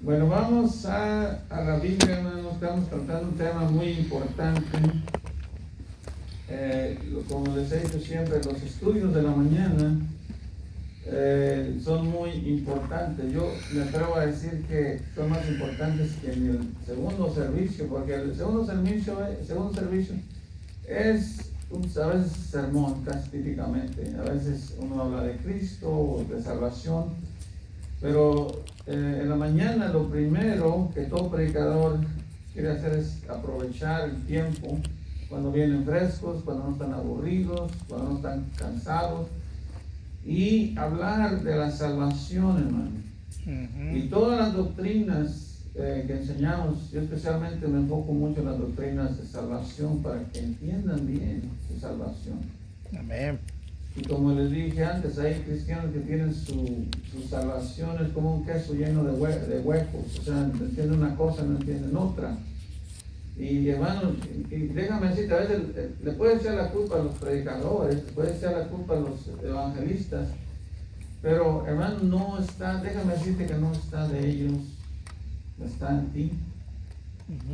Bueno, vamos a la Biblia, hermanos. Estamos tratando un tema muy importante. Como les he dicho siempre, los estudios de la mañana son muy importantes. Yo me atrevo a decir que son más importantes que en el segundo servicio, porque el segundo servicio es a veces sermón, casi típicamente. A veces uno habla de Cristo, de salvación, pero en la mañana lo primero que todo predicador quiere hacer es aprovechar el tiempo cuando vienen frescos, cuando no están aburridos, cuando no están cansados, y hablar de la salvación, hermano. Y todas las doctrinas que enseñamos, yo especialmente me enfoco mucho en las doctrinas de salvación para que entiendan bien su salvación. Amén. Y como les dije antes, hay cristianos que tienen su salvación es como un queso lleno de huecos, o sea, entienden una cosa, no entienden otra. Y hermano, y déjame decirte, a veces le puede echar la culpa a los predicadores, le puede echar la culpa a los evangelistas, pero hermano, no está, déjame decirte que no está de ellos, está en ti.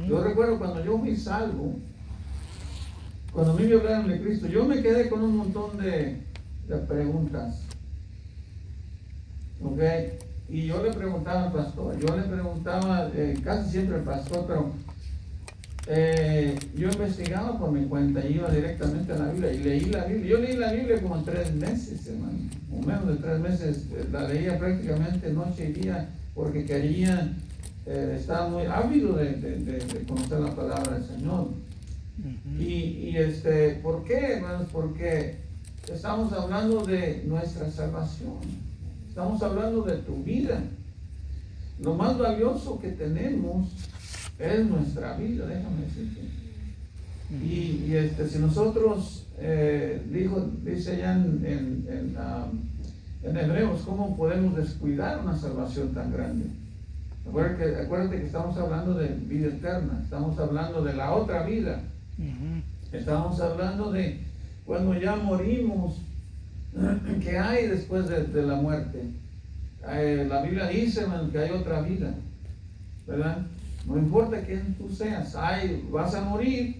Yo recuerdo cuando yo fui salvo, cuando a mí me hablaron de Cristo, yo me quedé con un montón de preguntas, ¿ok? Y yo le preguntaba al pastor, casi siempre al pastor, pero yo investigaba por mi cuenta y iba directamente a la Biblia y leí la Biblia. Yo leí la Biblia como en 3 meses, hermano, o menos de 3 meses. La leía prácticamente noche y día porque quería, estaba muy ávido de conocer la palabra del Señor. ¿Por qué, hermanos? Porque estamos hablando de nuestra salvación, estamos hablando de tu vida. Lo más valioso que tenemos es nuestra vida, déjame decirte. Si nosotros, dice ya en Hebreos, ¿cómo podemos descuidar una salvación tan grande? Acuérdate que estamos hablando de vida eterna, estamos hablando de la otra vida, estamos hablando de cuando ya morimos, ¿qué hay después de la muerte? La Biblia dice, hermano, que hay otra vida, ¿verdad? No importa quién tú seas, vas a morir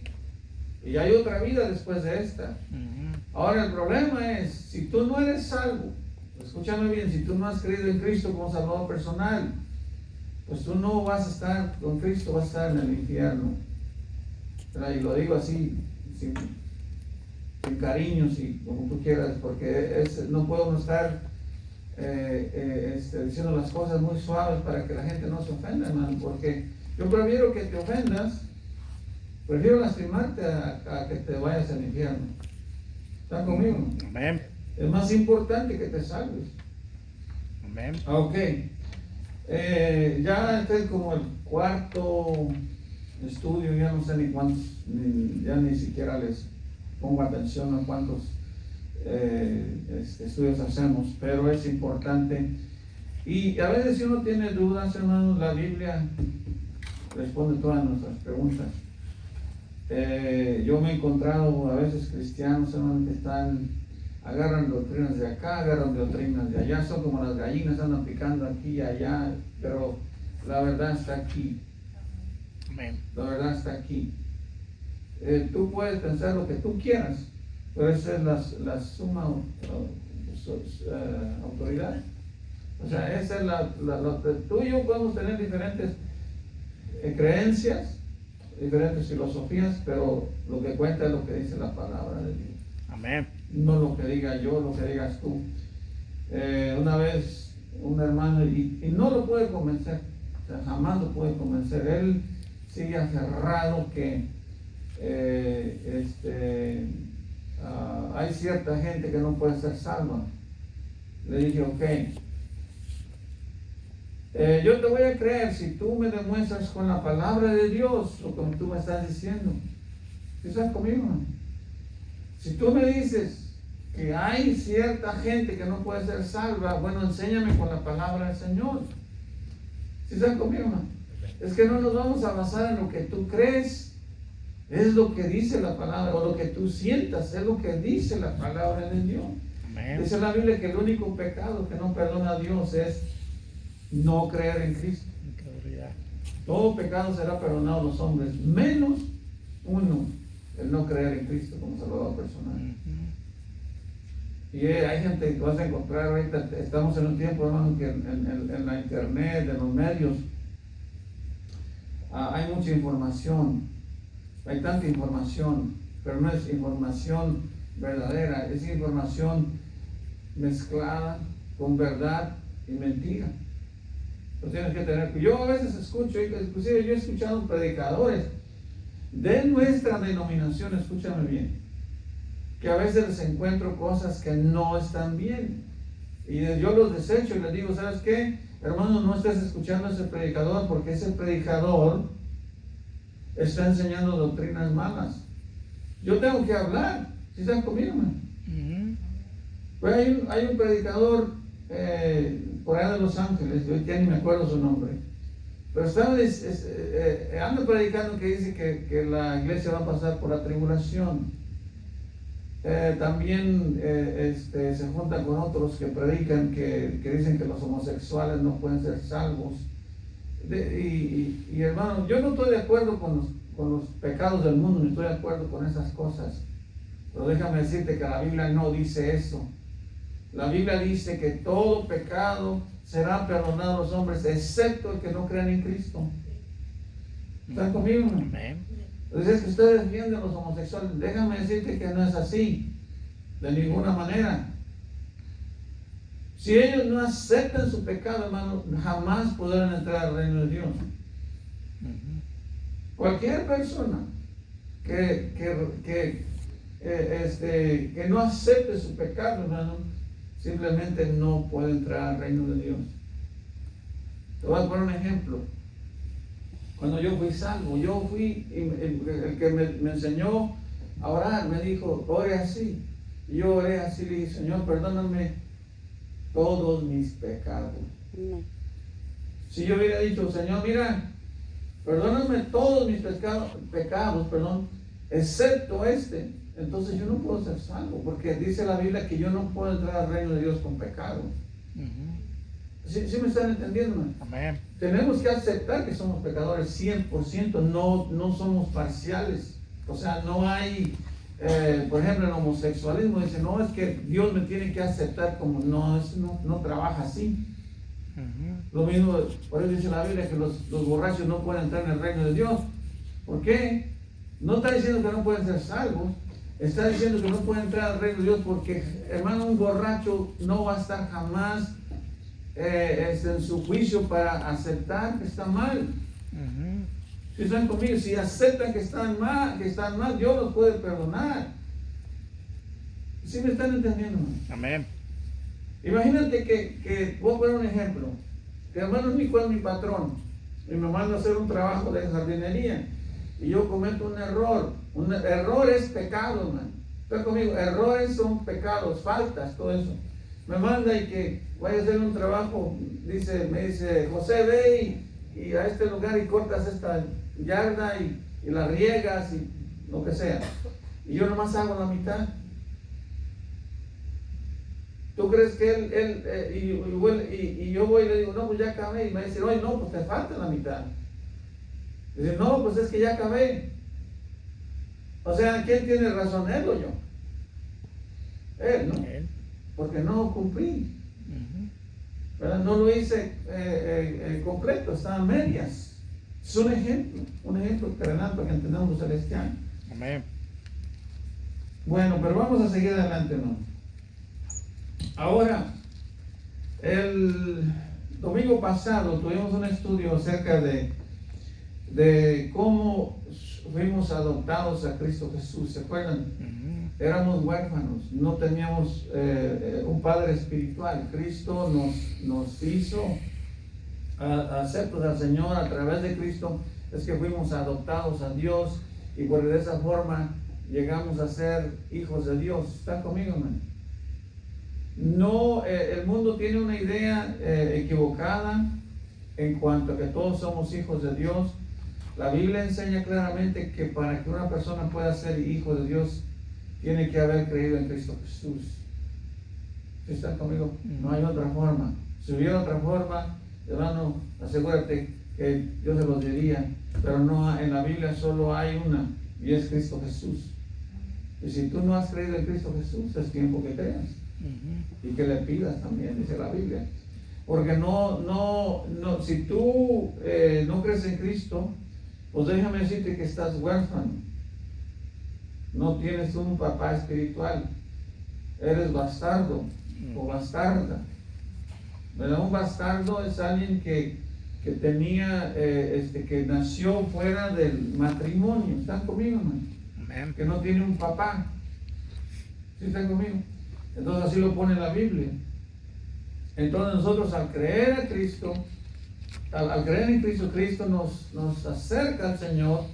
y hay otra vida después de esta. Ahora el problema es, si tú no eres salvo, escúchame bien, si tú no has creído en Cristo como Salvador personal, pues tú no vas a estar con Cristo, vas a estar en el infierno. ¿Verdad? Y lo digo así, sin cariño, como tú quieras, porque no podemos estar diciendo las cosas muy suaves para que la gente no se ofenda, hermano, porque yo prefiero que te ofendas, prefiero lastimarte a que te vayas al infierno. ¿Están conmigo? Amén. Es más importante que te salves. Amén. Ok. Ya este es como el cuarto estudio, ya no sé ni cuántos, ya ni siquiera les pongo atención a cuántos estudios hacemos, pero es importante. Y a veces si uno tiene dudas, hermanos, la Biblia responde todas nuestras preguntas. Yo me he encontrado a veces cristianos, hermanos, que agarran doctrinas de acá, agarran doctrinas de allá, son como las gallinas, andan picando aquí y allá, pero la verdad está aquí. Amén. La verdad está aquí. Tú puedes pensar lo que tú quieras, pero esa es la suma autoridad. O sea, esa es tú y yo podemos tener diferentes creencias, diferentes filosofías, pero lo que cuenta es lo que dice la palabra de Dios. Amén. No lo que diga yo, lo que digas tú. Una vez un hermano, y no lo puede convencer, o sea, jamás lo puede convencer. Él sigue aferrado que hay cierta gente que no puede ser salva. Le dije, ok, yo te voy a creer si tú me demuestras con la palabra de Dios lo que tú me estás diciendo. ¿Estás conmigo? Si tú me dices que hay cierta gente que no puede ser salva, bueno, enséñame con la palabra del Señor. ¿Sí están conmigo, hermano? Es que no nos vamos a basar en lo que tú crees, es lo que dice la palabra, o lo que tú sientas, es lo que dice la palabra de Dios. Amén. Dice la Biblia que el único pecado que no perdona a Dios es no creer en Cristo. Todo pecado será perdonado a los hombres, menos uno, el no creer en Cristo como Salvador personal. Y hay gente que vas a encontrar ahorita, estamos en un tiempo, hermano, que en la internet, en los medios, hay mucha información, hay tanta información, pero no es información verdadera, es información mezclada con verdad y mentira. Lo tienes que tener. Yo a veces escucho, inclusive yo he escuchado predicadores de nuestra denominación, escúchame bien, que a veces les encuentro cosas que no están bien. Y yo los desecho y les digo, ¿sabes qué? Hermano, no estés escuchando a ese predicador, porque ese predicador está enseñando doctrinas malas. Yo tengo que hablar, si están conmigo, man. Pues hay un predicador por allá de Los Ángeles, yo ya ni me acuerdo su nombre, pero anda predicando que dice que la iglesia va a pasar por la tribulación. También se junta con otros que predican que dicen que los homosexuales no pueden ser salvos. Y hermano, yo no estoy de acuerdo con los pecados del mundo, no estoy de acuerdo con esas cosas. Pero déjame decirte que la Biblia no dice eso. La Biblia dice que todo pecado será perdonado a los hombres, excepto el que no crean en Cristo. ¿Están conmigo? Amén. Entonces es que ustedes defienden a los homosexuales. Déjame decirte que no es así, de ninguna manera. Si ellos no aceptan su pecado, hermano, jamás podrán entrar al reino de Dios. Cualquier persona que no acepte su pecado, hermano, simplemente no puede entrar al reino de Dios. Te voy a poner un ejemplo. Cuando yo fui salvo, el que me enseñó a orar me dijo, ore así. Y yo oré así, le dije, Señor, perdóname todos mis pecados. Si yo hubiera dicho, Señor, mira, perdóname todos mis pecados, excepto este, entonces yo no puedo ser salvo, porque dice la Biblia que yo no puedo entrar al reino de Dios con pecado. ¿Sí me están entendiendo? Amén. Tenemos que aceptar que somos pecadores 100%, no somos parciales. O sea, no hay, por ejemplo, el homosexualismo dice, no, es que Dios me tiene que aceptar como, no, eso no trabaja así. Lo mismo, por eso dice la Biblia que los borrachos no pueden entrar en el reino de Dios. ¿Por qué? No está diciendo que no pueden ser salvos, está diciendo que no pueden entrar al reino de Dios porque, hermano, un borracho no va a estar jamás en su juicio para aceptar que está mal. Si están conmigo, si aceptan que están mal, Dios los puede perdonar. ¿Sí me están entendiendo? Amén. Imagínate que voy a poner un ejemplo. Que hermano Nico es mi patrón y me manda a hacer un trabajo de jardinería y yo cometo un error. Un error es pecado, hermano. ¿Está conmigo? Errores son pecados, faltas, todo eso. Me manda y que vaya a hacer un trabajo, me dice, José, ve y a este lugar y cortas esta yarda y la riegas y lo que sea. Y yo nomás hago la mitad. ¿Tú crees que él yo voy y le digo, no, pues ya acabé? Y me dice, oye, no, pues te falta la mitad. Dice, no, pues es que ya acabé. O sea, ¿quién tiene razón, él o yo? Él, ¿no? Él. Porque no cumplí. ¿Verdad? No lo hice completo, estaba a medias. Es un ejemplo terrenal para que entendamos lo celestial. Amén. Bueno, pero vamos a seguir adelante, ¿no? Ahora, el domingo pasado tuvimos un estudio acerca de cómo fuimos adoptados a Cristo Jesús. ¿Se acuerdan? Éramos huérfanos, no teníamos un padre espiritual. Cristo nos hizo aceptos al Señor a través de Cristo. Es que fuimos adoptados a Dios y por de esa forma llegamos a ser hijos de Dios. ¿Están conmigo, hermano? No, el mundo tiene una idea equivocada en cuanto a que todos somos hijos de Dios. La Biblia enseña claramente que para que una persona pueda ser hijo de Dios tiene que haber creído en Cristo Jesús. ¿Sí están conmigo? No hay otra forma. Si hubiera otra forma, hermano, asegúrate que yo se los diría, pero no, en la Biblia solo hay una, y es Cristo Jesús. Y si tú no has creído en Cristo Jesús, es tiempo que creas. Y que le pidas también, dice la Biblia. Porque si tú no crees en Cristo, pues déjame decirte que estás huérfano. No tienes un papá espiritual. Eres bastardo o bastarda. ¿Verdad? Un bastardo es alguien que tenía, que nació fuera del matrimonio. ¿Están conmigo, hermano? Amén. Que no tiene un papá. ¿Sí están conmigo? Entonces así lo pone la Biblia. Entonces nosotros al creer a Cristo, al creer en Cristo, Cristo nos acerca al Señor,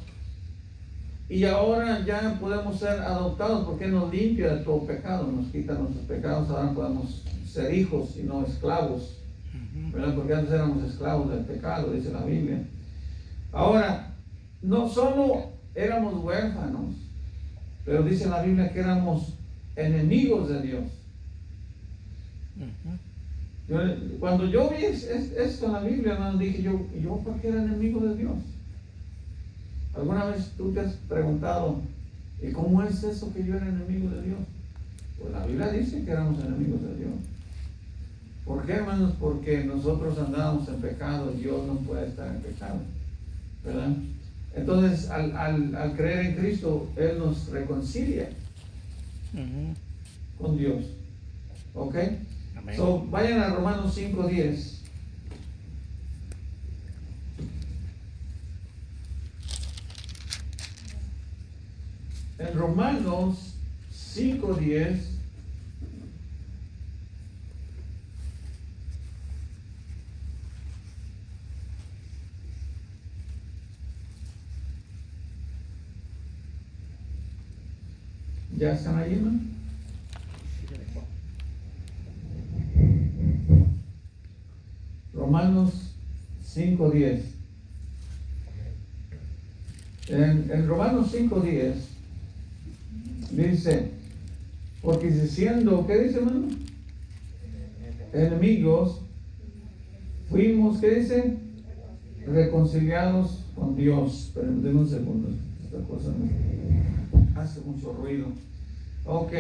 y ahora ya podemos ser adoptados porque nos limpia de todo pecado, nos quita nuestros pecados. Ahora podemos ser hijos y no esclavos, ¿verdad? Porque antes éramos esclavos del pecado, dice la Biblia. Ahora, no solo éramos huérfanos, pero dice la Biblia que éramos enemigos de Dios. Cuando yo vi esto en la Biblia, hermano, dije yo ¿por qué era enemigo de Dios? ¿Alguna vez tú te has preguntado, ¿y cómo es eso que yo era enemigo de Dios? Pues la Biblia dice que éramos enemigos de Dios. ¿Por qué, hermanos? Porque nosotros andábamos en pecado. Dios no puede estar en pecado, ¿verdad? Entonces, al creer en Cristo, Él nos reconcilia con Dios. ¿Ok? Amén. So, vayan a Romanos 5:10. En Romanos 5:10 ¿ya están ahí, hermano? Romanos 5:10. En Romanos 5:10 dice, porque siendo, ¿qué dice, hermano? Enemigos, fuimos, ¿qué dice? Reconciliados con Dios. Pero denme un segundo, esta cosa me hace mucho ruido. Ok,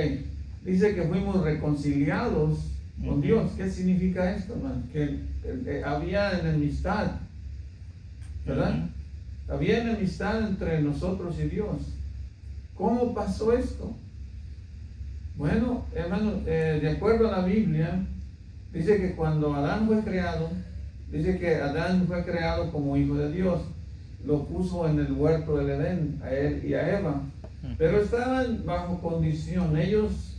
dice que fuimos reconciliados con Dios. ¿Qué significa esto, hermano? Que había enemistad, ¿verdad? Había enemistad entre nosotros y Dios. ¿Cómo pasó esto? Bueno, hermano, de acuerdo a la Biblia, dice que cuando Adán fue creado, dice que Adán fue creado como hijo de Dios. Lo puso en el huerto del Edén, a él y a Eva. Pero estaban bajo condición. Ellos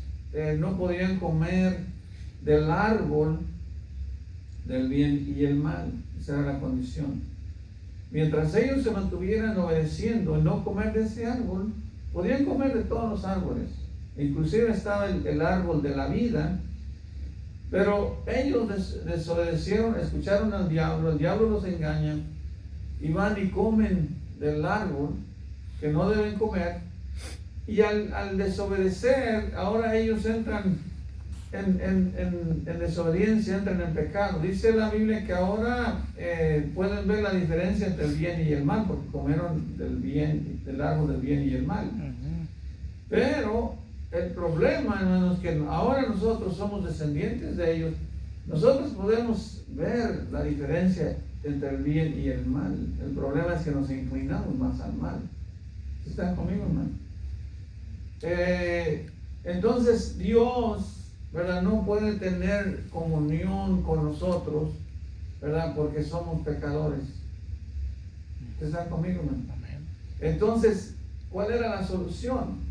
no podían comer del árbol del bien y el mal. Esa era la condición. Mientras ellos se mantuvieran obedeciendo y no comer de ese árbol, podían comer de todos los árboles. Inclusive estaba el árbol de la vida. Pero ellos desobedecieron, escucharon al diablo. El diablo los engaña y van y comen del árbol que no deben comer. Y al desobedecer, ahora ellos entran en desobediencia, entran en pecado. Dice la Biblia que ahora pueden ver la diferencia entre el bien y el mal, porque comieron del árbol del bien y el mal. Pero el problema, hermanos, que ahora nosotros somos descendientes de ellos. Nosotros podemos ver la diferencia entre el bien y el mal. El problema es que nos inclinamos más al mal. ¿Están conmigo, hermano? Entonces Dios, ¿verdad?, no puede tener comunión con nosotros, ¿verdad?, porque somos pecadores. ¿Están conmigo, hermano? Entonces, ¿cuál era la solución?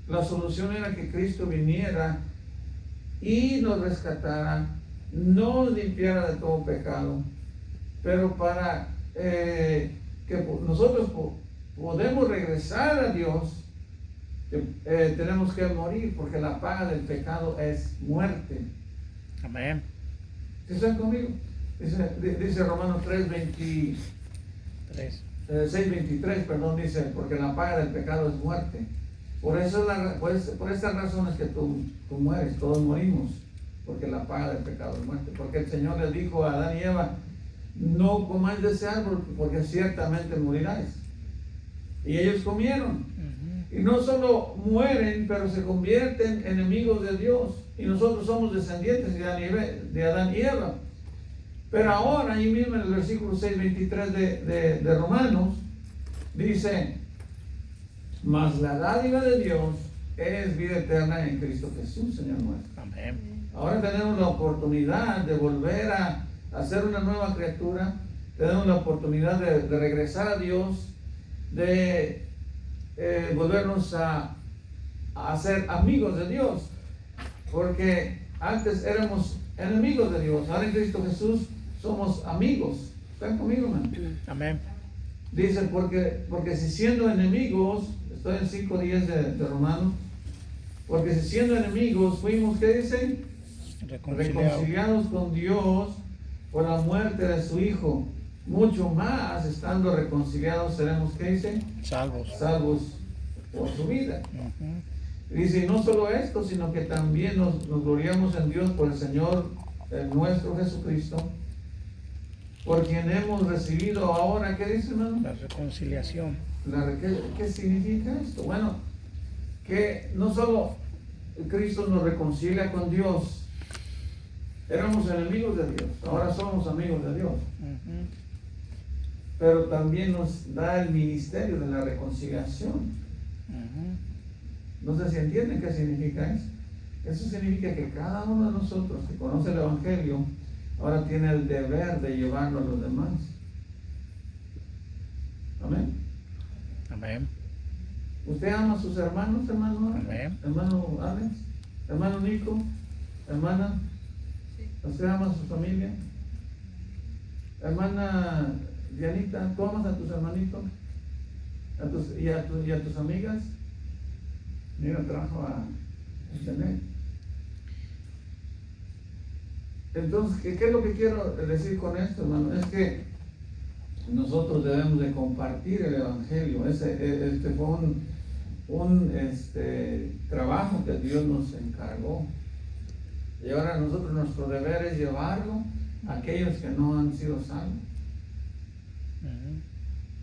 La solución era que Cristo viniera y nos rescatara, nos limpiara de todo pecado. Pero para que nosotros podemos regresar a Dios, tenemos que morir, porque la paga del pecado es muerte. Amén. ¿Están conmigo? Dice Romanos 6:23, perdón, dice, porque la paga del pecado es muerte. Por estas razones que tú mueres, todos morimos, porque la paga del pecado es muerte. Porque el Señor les dijo a Adán y Eva, no comáis de ese árbol, porque ciertamente moriráis. Y ellos comieron. Y no solo mueren, pero se convierten en enemigos de Dios. Y nosotros somos descendientes de Adán y Eva. Pero ahora, ahí mismo en el versículo 6:23 de Romanos, dice: mas la dádiva de Dios es vida eterna en Cristo Jesús, Señor nuestro. Amén. Ahora tenemos la oportunidad de volver a ser una nueva criatura. Tenemos la oportunidad de regresar a Dios, de volvernos a ser amigos de Dios, porque antes éramos enemigos de Dios. Ahora en Cristo Jesús somos amigos. ¿Están conmigo, hermano? Amén. Dice, porque si siendo enemigos, estoy en 5:10 de Romanos, porque si siendo enemigos fuimos, ¿qué dicen? Reconciliados con Dios por la muerte de su Hijo, mucho más estando reconciliados seremos, ¿qué dice? Salvos por su vida. Dice, y no solo esto, sino que también nos gloriamos en Dios por el Señor nuestro Jesucristo, por quien hemos recibido ahora, ¿qué dice, hermano? La reconciliación. ¿Qué significa esto? Bueno, que no solo Cristo nos reconcilia con Dios, éramos enemigos de Dios, ahora somos amigos de Dios. Pero también nos da el ministerio de la reconciliación. No sé si entienden qué significa eso. Eso significa que cada uno de nosotros que conoce el Evangelio ahora tiene el deber de llevarlo a los demás. Amén. Amén. ¿Usted ama a sus hermanos, hermano? Amén. Hermano Alex, hermano Nico, hermana. ¿Usted ama a su familia? Hermana Dianita, ¿tú amas a tus hermanitos? ¿Y a tus amigas? Mira, trajo a Janet. Entonces, ¿qué es lo que quiero decir con esto, hermano? Es que nosotros debemos de compartir el Evangelio. Este fue un trabajo que Dios nos encargó. Y ahora nosotros, nuestro deber es llevarlo a aquellos que no han sido salvos.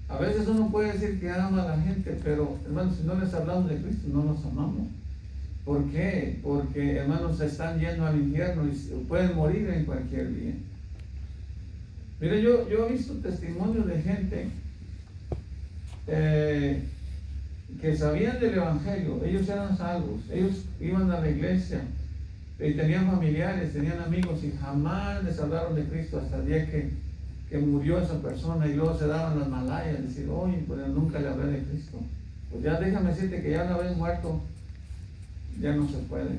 A veces uno puede decir que ama a la gente, pero hermanos, si no les hablamos de Cristo, no los amamos. ¿Por qué? Porque, hermanos, se están yendo al infierno y pueden morir en cualquier día. Mira, yo he visto testimonios de gente que sabían del Evangelio, ellos eran salvos, ellos iban a la iglesia, y tenían familiares, tenían amigos y jamás les hablaron de Cristo hasta el día que murió esa persona, y luego se daban las malayas, decir, oye, pues nunca le hablé de Cristo. Pues ya déjame decirte que ya una vez muerto, ya no se puede,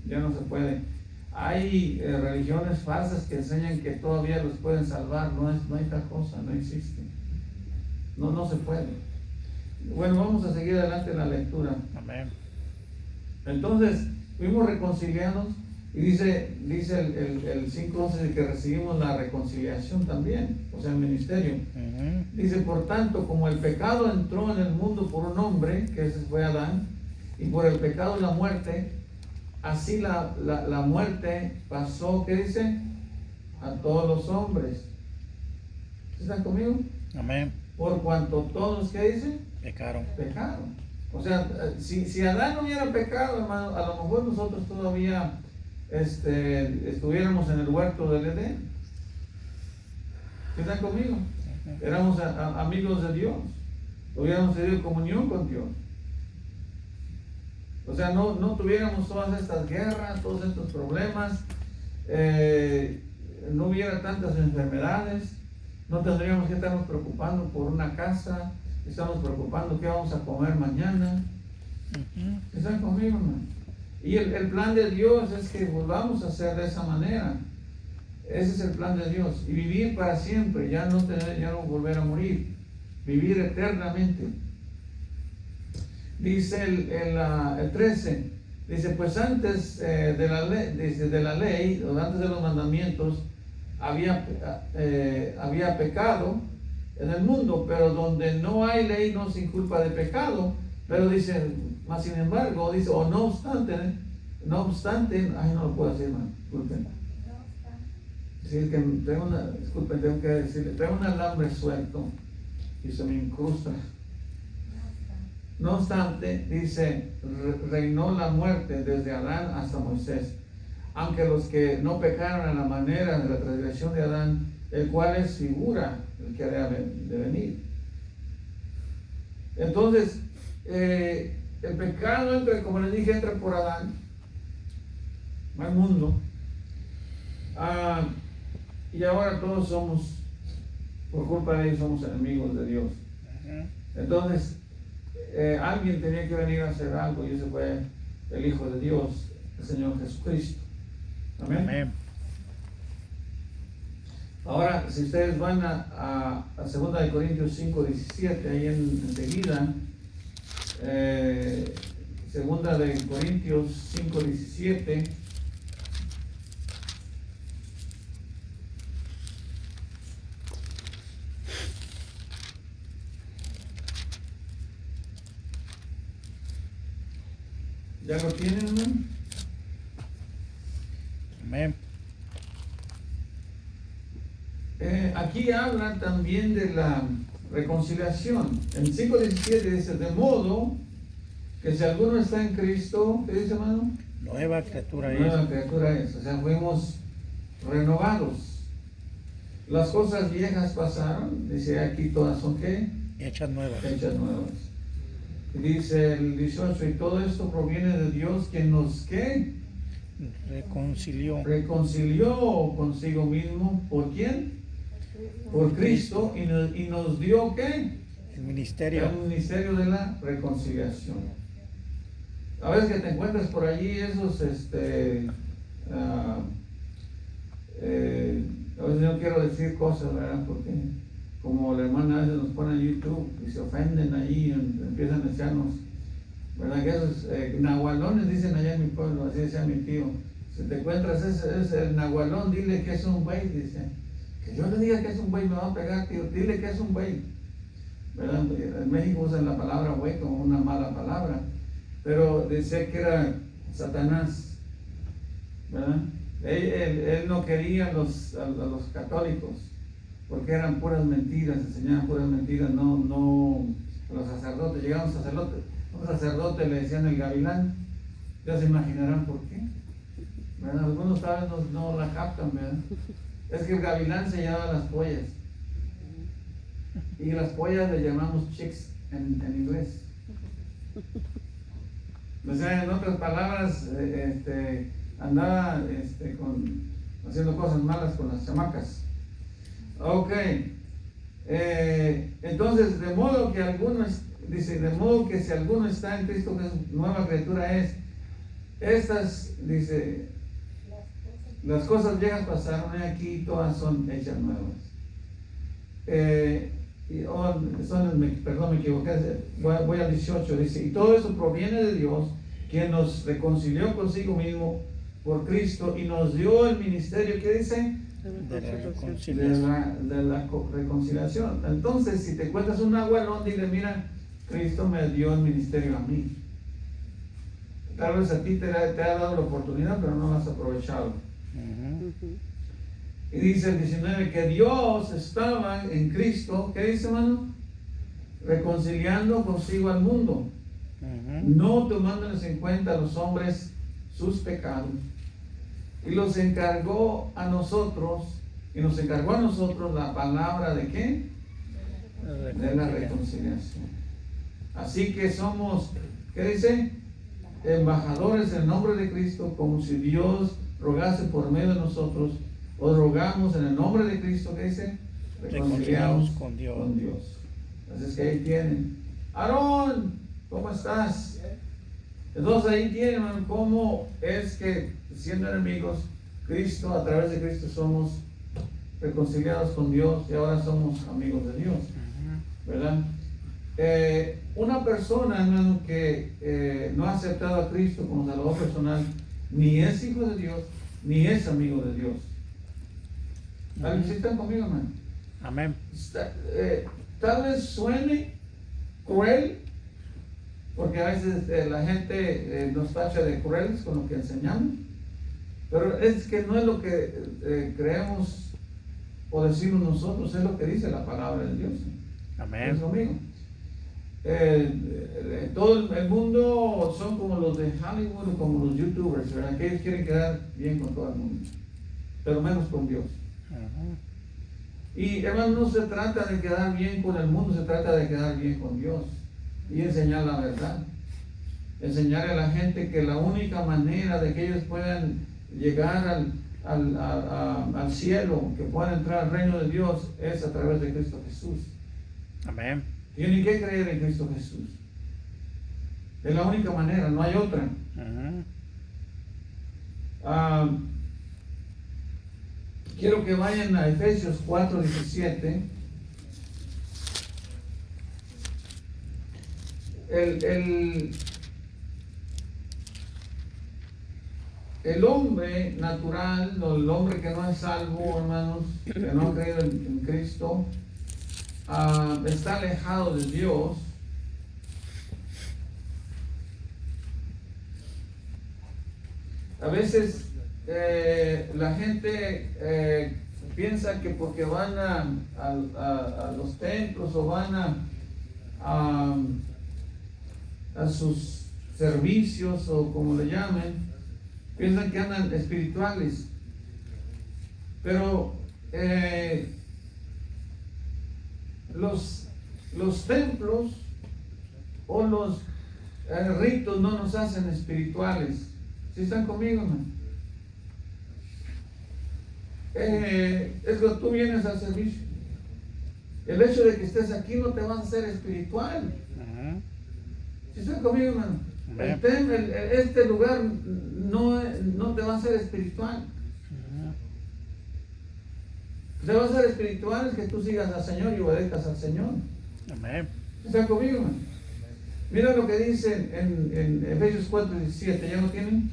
ya no se puede. Hay religiones falsas que enseñan que todavía los pueden salvar. No hay tal cosa, no existe. No se puede. Bueno, vamos a seguir adelante en la lectura. Amén. Entonces, fuimos reconciliados y dice el 5:11 que recibimos la reconciliación también, o sea, el ministerio. Dice, por tanto, como el pecado entró en el mundo por un hombre, que ese fue Adán, y por el pecado la muerte, así la muerte pasó, ¿qué dice? A todos los hombres. ¿Están conmigo? Amén. Por cuanto todos, ¿qué dice? Pecaron. O sea, si Adán no hubiera pecado, hermano, a lo mejor nosotros todavía estuviéramos en el huerto del Edén. ¿Están conmigo? Éramos amigos de Dios, hubiéramos tenido comunión con Dios. O sea, no tuviéramos todas estas guerras, todos estos problemas, no hubiera tantas enfermedades, no tendríamos que estarnos preocupando por una casa, estamos preocupando qué vamos a comer mañana. ¿Están conmigo, hermano? Y el plan de Dios es que volvamos a hacer de esa manera. Ese es el plan de Dios. Y vivir para siempre, ya no volver a morir, vivir eternamente. Dice el 13, dice, pues antes de la ley, o antes de los mandamientos, había pecado en el mundo, pero donde no hay ley no se inculpa de pecado. Pero dice, más sin embargo, dice, o no obstante, ay, no lo puedo decir, man, disculpen. Sí, es que disculpen, tengo que decirle, tengo un alambre suelto y se me incrusta. No obstante, dice, reinó la muerte desde Adán hasta Moisés, aunque los que no pecaron a la manera de la transgresión de Adán, el cual es figura el que había de venir. Entonces, el pecado entra, como les dije, entra por Adán al mundo, y ahora todos somos, por culpa de ellos, somos enemigos de Dios. Entonces, alguien tenía que venir a hacer algo, y ese fue el Hijo de Dios, el Señor Jesucristo. Amén. Amén. Ahora, si ustedes van a 2 Corintios 5:17, ahí enseguida, 2 Corintios 5:17, ¿ya lo tienen, hermano? Amén. Aquí habla también de la reconciliación. En 5:17 dice, de modo que si alguno está en Cristo, ¿qué dice, hermano? Nueva criatura es. Nueva criatura es, o sea, fuimos renovados. Las cosas viejas pasaron, dice aquí todas son ¿qué? Hechas nuevas. Hechas nuevas. Dice el 18, y todo esto proviene de Dios, quien nos ¿qué? Reconcilió. Reconcilió consigo mismo. ¿Por quién? Por Cristo, y nos dio ¿qué? El ministerio. El ministerio de la reconciliación. A veces que te encuentras por allí esos, a veces no quiero decir cosas, ¿verdad? Porque como la hermana a veces nos pone en YouTube y se ofenden allí y empiezan a echarnos, ¿verdad? Que esos nahualones dicen allá en mi pueblo, así decía mi tío. Si te encuentras ese el nahualón, dile que es un buey, dice. Que yo le diga que es un buey, me va a pegar, tío, dile que es un buey. ¿Verdad? En México usan la palabra buey como una mala palabra, pero decía que era Satanás, ¿verdad? Él no quería a los católicos, porque eran puras mentiras, enseñaban puras mentiras, no a los sacerdotes. Llegaba un sacerdote le decían el gavilán, ya se imaginarán por qué, ¿verdad? Algunos tal vez no la captan, ¿verdad? Es que el gavilán se llevaba las pollas, y las pollas le llamamos chicks en inglés. O sea, en otras palabras, andaba haciendo cosas malas con las chamacas. Ok, entonces, de modo que si alguno está en Cristo, que es nueva criatura es, estas, dice, las cosas viejas pasaron y aquí todas son hechas nuevas. Perdón, me equivoqué, voy al 18, dice, y todo eso proviene de Dios, quien nos reconcilió consigo mismo por Cristo y nos dio el ministerio, ¿qué dice? De la reconciliación. De la reconciliación. Entonces, si te encuentras un nahualón, dile, mira, Cristo me dio el ministerio a mí. Tal vez a ti te ha dado la oportunidad, pero no la has aprovechado. Y dice el 19 que Dios estaba en Cristo, ¿qué dice, hermano? Reconciliando consigo al mundo, no tomándoles en cuenta a los hombres sus pecados. Y los encargó a nosotros, y nos encargó a nosotros la palabra de ¿qué? De la reconciliación. Así que somos, ¿qué dice? Embajadores en el nombre de Cristo, como si Dios rogase por medio de nosotros. Os rogamos en el nombre de Cristo, ¿qué dice? Reconciliados con Dios. Así es que ahí tienen. Aarón, ¿cómo estás? Entonces ahí tienen, hermano, cómo es que siendo enemigos, Cristo, a través de Cristo somos reconciliados con Dios y ahora somos amigos de Dios, ¿verdad? Una persona, hermano, que no ha aceptado a Cristo como Salvador personal, ni es hijo de Dios, ni es amigo de Dios. ¿Sí están conmigo, hermano? Amén. Tal vez suene cruel, porque a veces la gente nos tacha de crueles con lo que enseñamos, Pero es que no es lo que creemos o decimos nosotros, es lo que dice la palabra de Dios. Amén. ¿Es conmigo? Todo el mundo son como los de Hollywood o como los YouTubers, ¿verdad? Que ellos quieren quedar bien con todo el mundo, pero menos con Dios. Y hermano, no se trata de quedar bien con el mundo, se trata de quedar bien con Dios y enseñar la verdad. Enseñar a la gente que la única manera de que ellos puedan llegar al cielo, que puedan entrar al reino de Dios, es a través de Cristo Jesús. Amén. Tienen que creer en Cristo Jesús. Es la única manera, no hay otra. Quiero que vayan a Efesios 4:17. El hombre natural, el hombre que no es salvo, hermanos, que no ha creído en Cristo, está alejado de Dios. A veces la gente piensa que porque van a los templos o van a sus servicios o como le llamen, piensan que andan espirituales. Pero los templos o los ritos no nos hacen espirituales. ¿Sí están conmigo, hermano? Es que tú vienes al servicio. El hecho de que estés aquí no te vas a hacer espiritual. ¿Sí están conmigo, hermano? Este lugar no te va a hacer espiritual. Te va a ser espiritual es que tú sigas al Señor y obedezcas al Señor. Amén. ¿Están conmigo, hermano? Mira lo que dice en Efesios 4:17. ¿Ya lo tienen?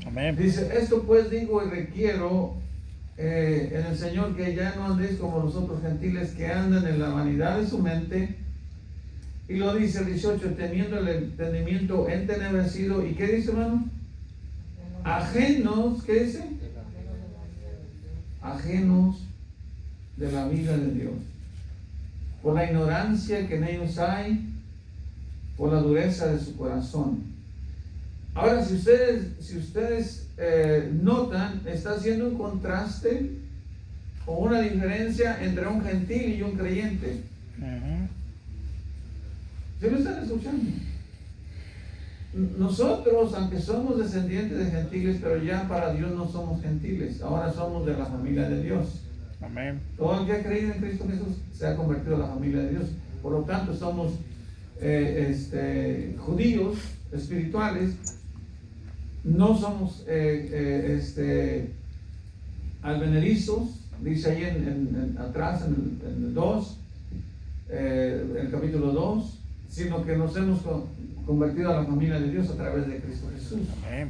Amén. Dice: esto pues digo y requiero en el Señor, que ya no andéis como los otros gentiles que andan en la vanidad de su mente. Y lo dice el 18: teniendo el entendimiento entenebrecido. ¿Y qué dice, hermano? Ajenos. ¿Qué dice? Ajenos de la vida de Dios, por la ignorancia que en ellos hay, por la dureza de su corazón. Ahora, si ustedes notan, está haciendo un contraste o una diferencia entre un gentil y un creyente. ¿Sí lo están escuchando? Nosotros, aunque somos descendientes de gentiles, pero ya para Dios no somos gentiles, ahora somos de la familia de Dios. Amén. Todo el que ha creído en Cristo Jesús se ha convertido a la familia de Dios. Por lo tanto, somos judíos espirituales. No somos albenerizos, dice ahí atrás en el 2, el capítulo 2, sino que nos hemos convertido a la familia de Dios a través de Cristo Jesús. Amén.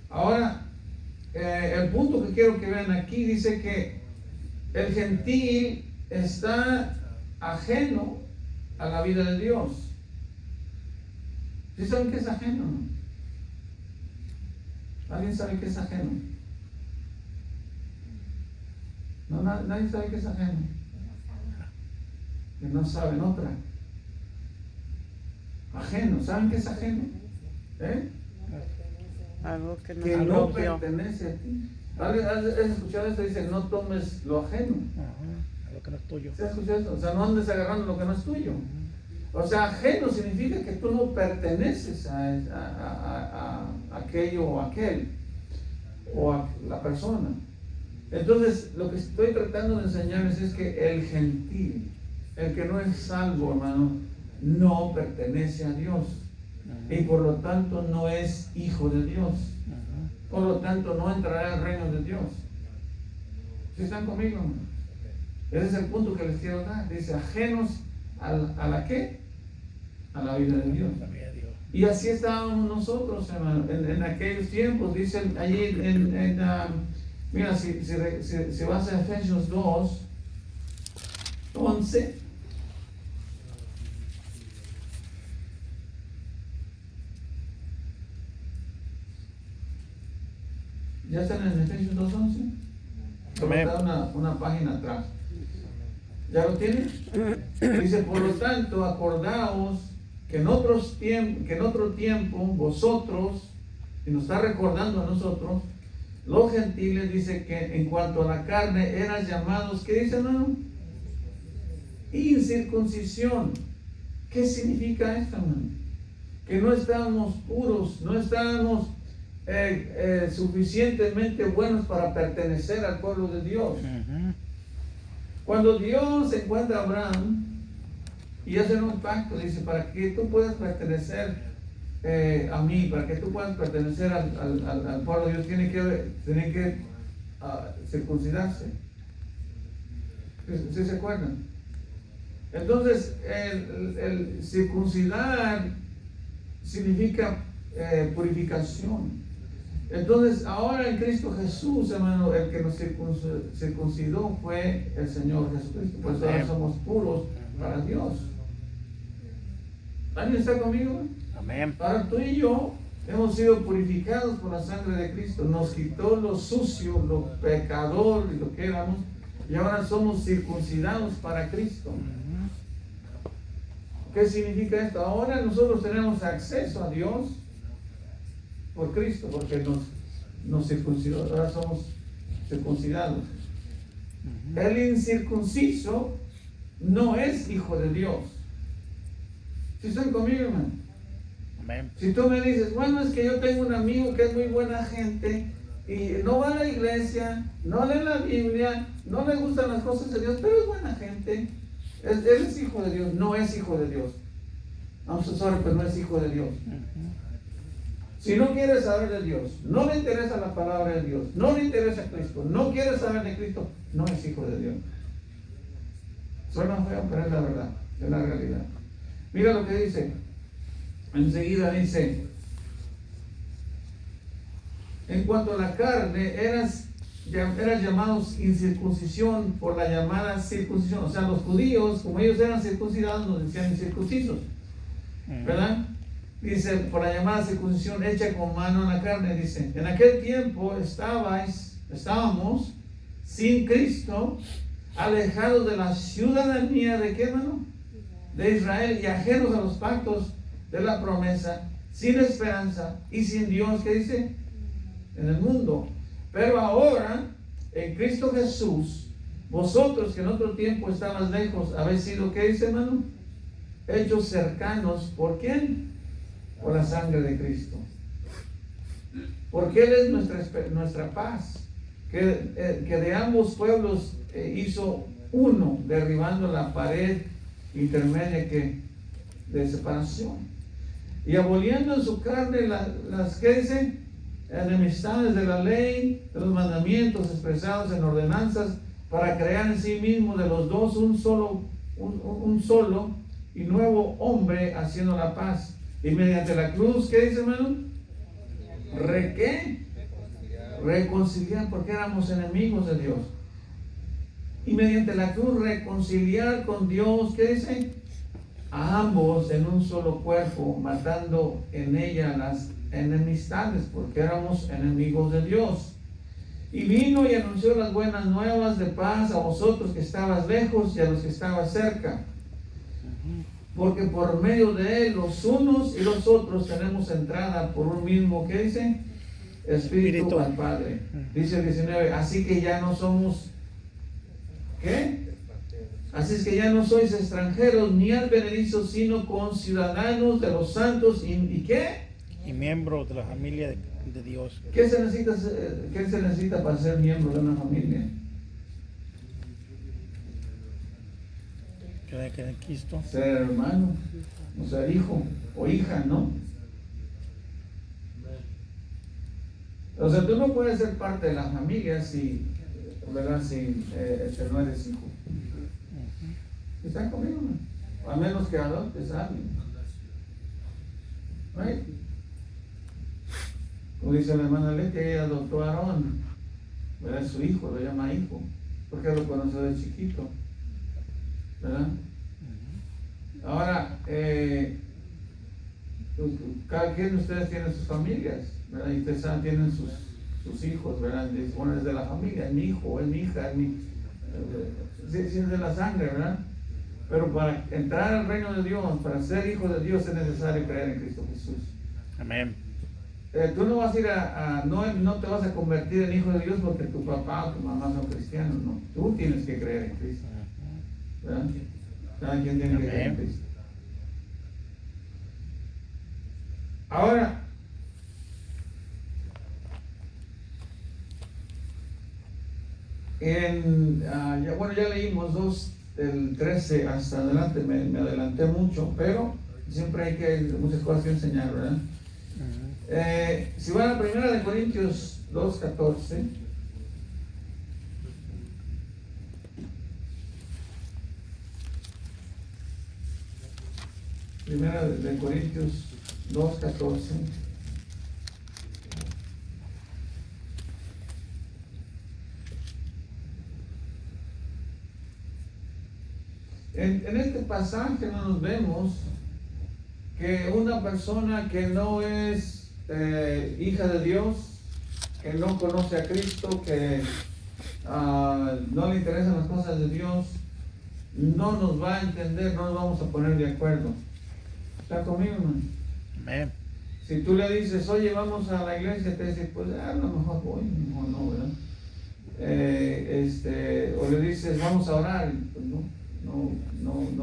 Ahora, el punto que quiero que vean aquí dice que el gentil está ajeno a la vida de Dios. ¿Sí saben qué es ajeno? ¿Alguien sabe qué es ajeno? No, nadie sabe qué es ajeno. Que no saben otra. Ajeno, ¿saben qué es ajeno? Algo que no, Que es no propio. pertenece a ti. ¿Has escuchado esto? Dice: no tomes lo ajeno. A lo que no es tuyo. ¿Se ha escuchado esto? O sea, no andes agarrando lo que no es tuyo. O sea, ajeno significa que tú no perteneces a aquello o aquel, o a la persona. Entonces, lo que estoy tratando de enseñarles es que el gentil, el que no es salvo, hermano, no pertenece a Dios. Y por lo tanto no es hijo de Dios. Por lo tanto no entrará al reino de Dios. ¿Sí están conmigo, hermano? Ese es el punto que les quiero dar. Dice: ajenos a la ¿qué? A la vida de Dios. Y así estábamos nosotros, hermano, en aquellos tiempos. Dicen allí mira, si vas a Efesios 2:11, ¿Ya están en Efesios 2:11? Amén. Está una página atrás. ¿Ya lo tienen? Dice, por lo tanto, acordaos que en otro tiempo vosotros, y nos está recordando a nosotros, los gentiles, dice que en cuanto a la carne eran llamados, ¿qué dice, hermano? Incircuncisión. ¿Qué significa esto, hermano? Que no estábamos puros, no estábamos suficientemente buenos para pertenecer al pueblo de Dios. Cuando Dios encuentra a Abraham y hacen un pacto, dice, para que tú puedas pertenecer a mí, para que tú puedas pertenecer al pueblo de Dios, tiene que circuncidarse. ¿Sí se acuerdan? Entonces, el circuncidar significa purificación. Entonces, ahora en Cristo Jesús, hermano, el que nos circuncidó fue el Señor Jesucristo. Pues ahora somos puros para Dios. ¿Alguien está conmigo? Amén. Ahora tú y yo hemos sido purificados por la sangre de Cristo. Nos quitó lo sucio, lo pecador y lo que éramos. Y ahora somos circuncidados para Cristo. ¿Qué significa esto? Ahora nosotros tenemos acceso a Dios por Cristo, porque nos circuncidó. Ahora somos circuncidados. El incircunciso no es hijo de Dios. ¿Sí están conmigo, hermano? Amén. Si tú me dices, bueno, es que yo tengo un amigo que es muy buena gente y no va a la iglesia, no lee la Biblia, no le gustan las cosas de Dios, pero es buena gente. Él es hijo de Dios. No es hijo de Dios. I'm so sorry, pero no es hijo de Dios. Si no quiere saber de Dios, no le interesa la palabra de Dios, no le interesa Cristo, no quiere saber de Cristo, no es hijo de Dios. Suena feo, pero es la verdad, es la realidad. Mira lo que dice. Enseguida dice, en cuanto a la carne, eran llamados incircuncisión por la llamada circuncisión. O sea, los judíos, como ellos eran circuncidados, nos decían incircuncisos, ¿verdad? Dice, por la llamada circuncisión hecha con mano en la carne, dice, en aquel tiempo estábamos sin Cristo, alejados de la ciudadanía de ¿qué, hermano? De Israel y ajenos a los pactos de la promesa, sin esperanza y sin Dios, ¿qué dice? En el mundo. Pero ahora, en Cristo Jesús, vosotros que en otro tiempo estabas lejos, habéis sido, ¿qué dice, hermano? Hechos cercanos, ¿por quién? Por la sangre de Cristo. Porque Él es nuestra paz, que de ambos pueblos hizo uno, derribando la pared intermedia de separación, y aboliendo en su carne las que dicen enemistades de la ley, de los mandamientos expresados en ordenanzas, para crear en sí mismo de los dos un solo y nuevo hombre, haciendo la paz. Y mediante la cruz, ¿qué dice, hermano? Reconciliar, porque éramos enemigos de Dios. Y mediante la cruz reconciliar con Dios, ¿qué dice? A ambos en un solo cuerpo, matando en ella las enemistades, porque éramos enemigos de Dios. Y vino y anunció las buenas nuevas de paz a vosotros que estabas lejos y a los que estabas cerca. Porque por medio de Él, los unos y los otros tenemos entrada por un mismo, ¿qué dice? Espíritu al Padre. Dice el 19, así que ya no somos, ¿qué? Así es que ya no sois extranjeros ni advenedizos, sino conciudadanos de los santos y ¿qué? Y miembros de la familia de Dios. ¿Qué se necesita para ser miembro de una familia? Que en Cristo. Ser hermano, o ser hijo o hija, ¿no? O sea, tú no puedes ser parte de la familia si, ¿verdad? Si no eres hijo. ¿Están conmigo, no? A menos que adoptes a alguien. Right? Como dice la hermana Leti, ella adoptó a Aarón, ¿verdad? Su hijo, lo llama hijo, porque lo conoció de chiquito, ¿verdad? Ahora, cada quien de ustedes tiene sus familias, ¿verdad? Y ustedes saben, tienen sus hijos, ¿verdad? Dice, bueno, es de la familia, es mi hijo, es mi hija, es mi... sí, sí, es de la sangre, ¿verdad? Pero para entrar al reino de Dios, para ser hijo de Dios, es necesario creer en Cristo Jesús. Amén. Tú no vas a ir no te vas a convertir en hijo de Dios porque tu papá o tu mamá son cristianos, no. Tú tienes que creer en Cristo, ¿verdad? Cada quien tiene que creer en Cristo. Ahora, ya leímos del 13 hasta adelante, me adelanté mucho, pero siempre hay muchas cosas que enseñar, ¿verdad? Si van a primera de Corintios 2:14, primera de Corintios 2:14. En este pasaje nos vemos que una persona que no es hija de Dios, que no conoce a Cristo, que no le interesan las cosas de Dios, no nos va a entender, no nos vamos a poner de acuerdo. ¿Está conmigo, hermano? Amén. Si tú le dices, oye, vamos a la iglesia, te dice, pues a lo mejor voy, o no, ¿verdad? O le dices, vamos a orar, pues no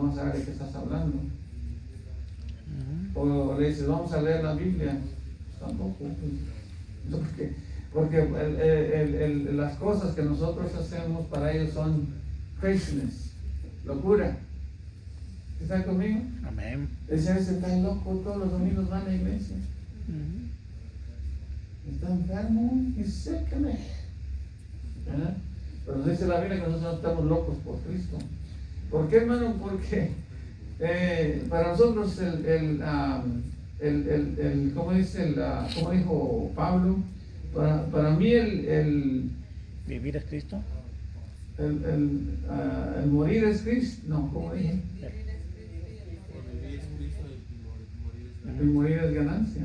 vas a saber de qué estás hablando. O le dices, vamos a leer la Biblia, pues tampoco, pues, porque las cosas que nosotros hacemos para ellos son craziness, locura. ¿Están conmigo? Amén. Ese está loco, todos los domingos van a la iglesia. Está enfermo y sécame. ¿Verdad? Pero dice la Biblia que nosotros estamos locos por Cristo. ¿Por qué, hermano? Porque para nosotros ¿cómo dice cómo dijo Pablo? Para mí ¿Vivir es Cristo? el morir es Cristo. No, ¿cómo dije? El morir es ganancia.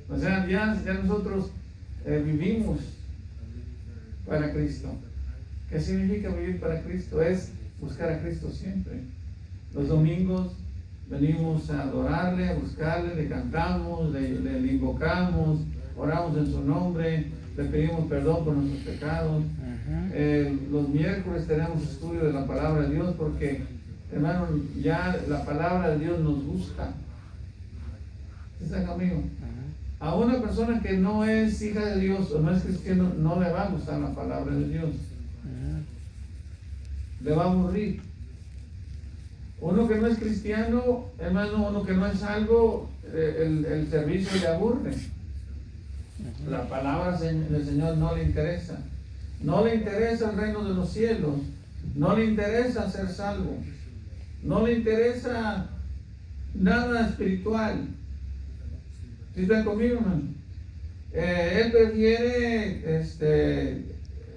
O sea, ya nosotros vivimos para Cristo. ¿Qué significa vivir para Cristo? Es buscar a Cristo siempre. Los domingos venimos a adorarle, a buscarle, le cantamos, le invocamos, oramos en su nombre, le pedimos perdón por nuestros pecados. Los miércoles tenemos estudio de la palabra de Dios porque, hermano, ya la palabra de Dios nos gusta. ¿Están conmigo? A una persona que no es hija de Dios o no es cristiano, no le va a gustar la palabra de Dios. Le va a aburrir. Uno que no es cristiano, hermano, uno que no es salvo, el servicio le aburre. La palabra del Señor no le interesa. No le interesa el reino de los cielos. No le interesa ser salvo. No le interesa nada espiritual. ¿Sí están conmigo, hermano? Él prefiere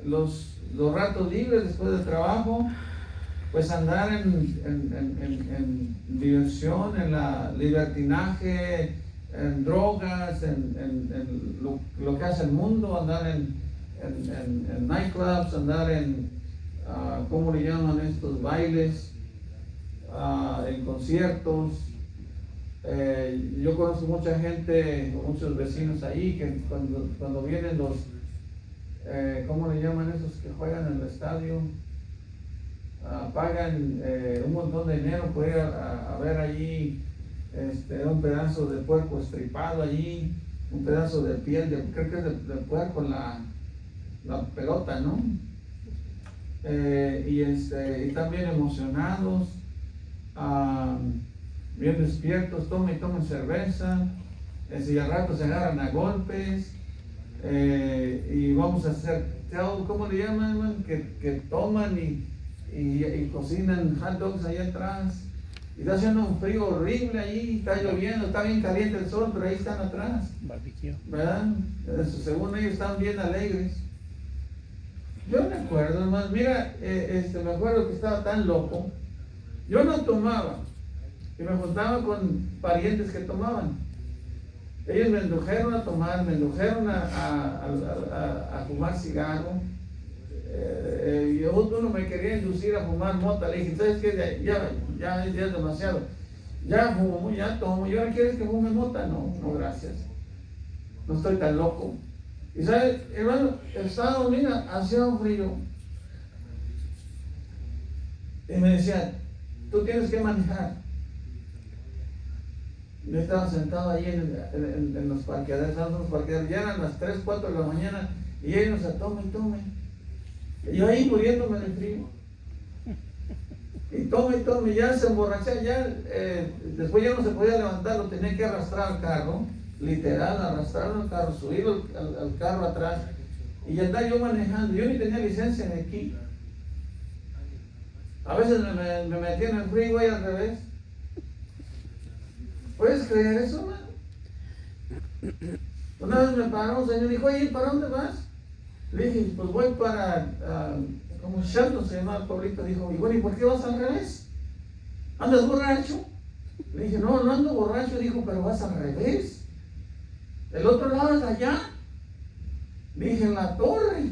los ratos libres después del trabajo, pues andar en diversión, en la libertinaje, en drogas, en lo que hace el mundo, andar en nightclubs, andar ¿cómo le llaman estos bailes? En conciertos. Yo conozco mucha gente, muchos vecinos ahí que cuando vienen los, ¿cómo le llaman esos que juegan en el estadio? Pagan un montón de dinero por ir a ver allí un pedazo de puerco estripado allí, un pedazo de piel, creo que es de puerco, la pelota, ¿no? Y están bien emocionados, bien despiertos, tomen cerveza, y al rato se agarran a golpes, y vamos a hacer, ¿cómo le llaman? Que toman y cocinan hot dogs allá atrás, y está haciendo un frío horrible allí, está lloviendo, está bien caliente el sol, pero ahí están atrás, Barbecue. ¿verdad? Según ellos están bien alegres. Yo me acuerdo, hermano, mira, me acuerdo que estaba tan loco. Yo no tomaba, y me juntaba con parientes que tomaban. Ellos me indujeron a tomar, me indujeron a fumar cigarro. Uno me quería inducir a fumar mota. Le dije, ¿sabes qué? Ya es demasiado. Ya fumo, ya tomo. ¿Y ahora quieres que fume mota? No, no, gracias. No estoy tan loco. Y sabes, hermano, estaba dormido, hacía un frío. Y me decían, tú tienes que manejar. Yo estaba sentado ahí en los parqueaderos, ya eran las 3, 4 de la mañana, y ellos se tome. Y yo ahí muriéndome de frío. Y tome, ya se emborrachaba, después ya no se podía levantar, lo tenía que arrastrar al carro, literal, arrastrarlo al carro, subirlo al carro atrás, y andar yo manejando. Yo ni tenía licencia de aquí. A veces me metía en el freeway al revés. ¿Puedes creer eso, man? Una vez me paró un señor y dijo, oye, ¿para dónde vas? Le dije, pues voy para, como Shelton se llama el pueblito. Dijo, y bueno, ¿y por qué vas al revés? ¿Andas borracho? Le dije, no ando borracho. Dijo, pero vas al revés. El otro lado es allá. Le dije, en la torre.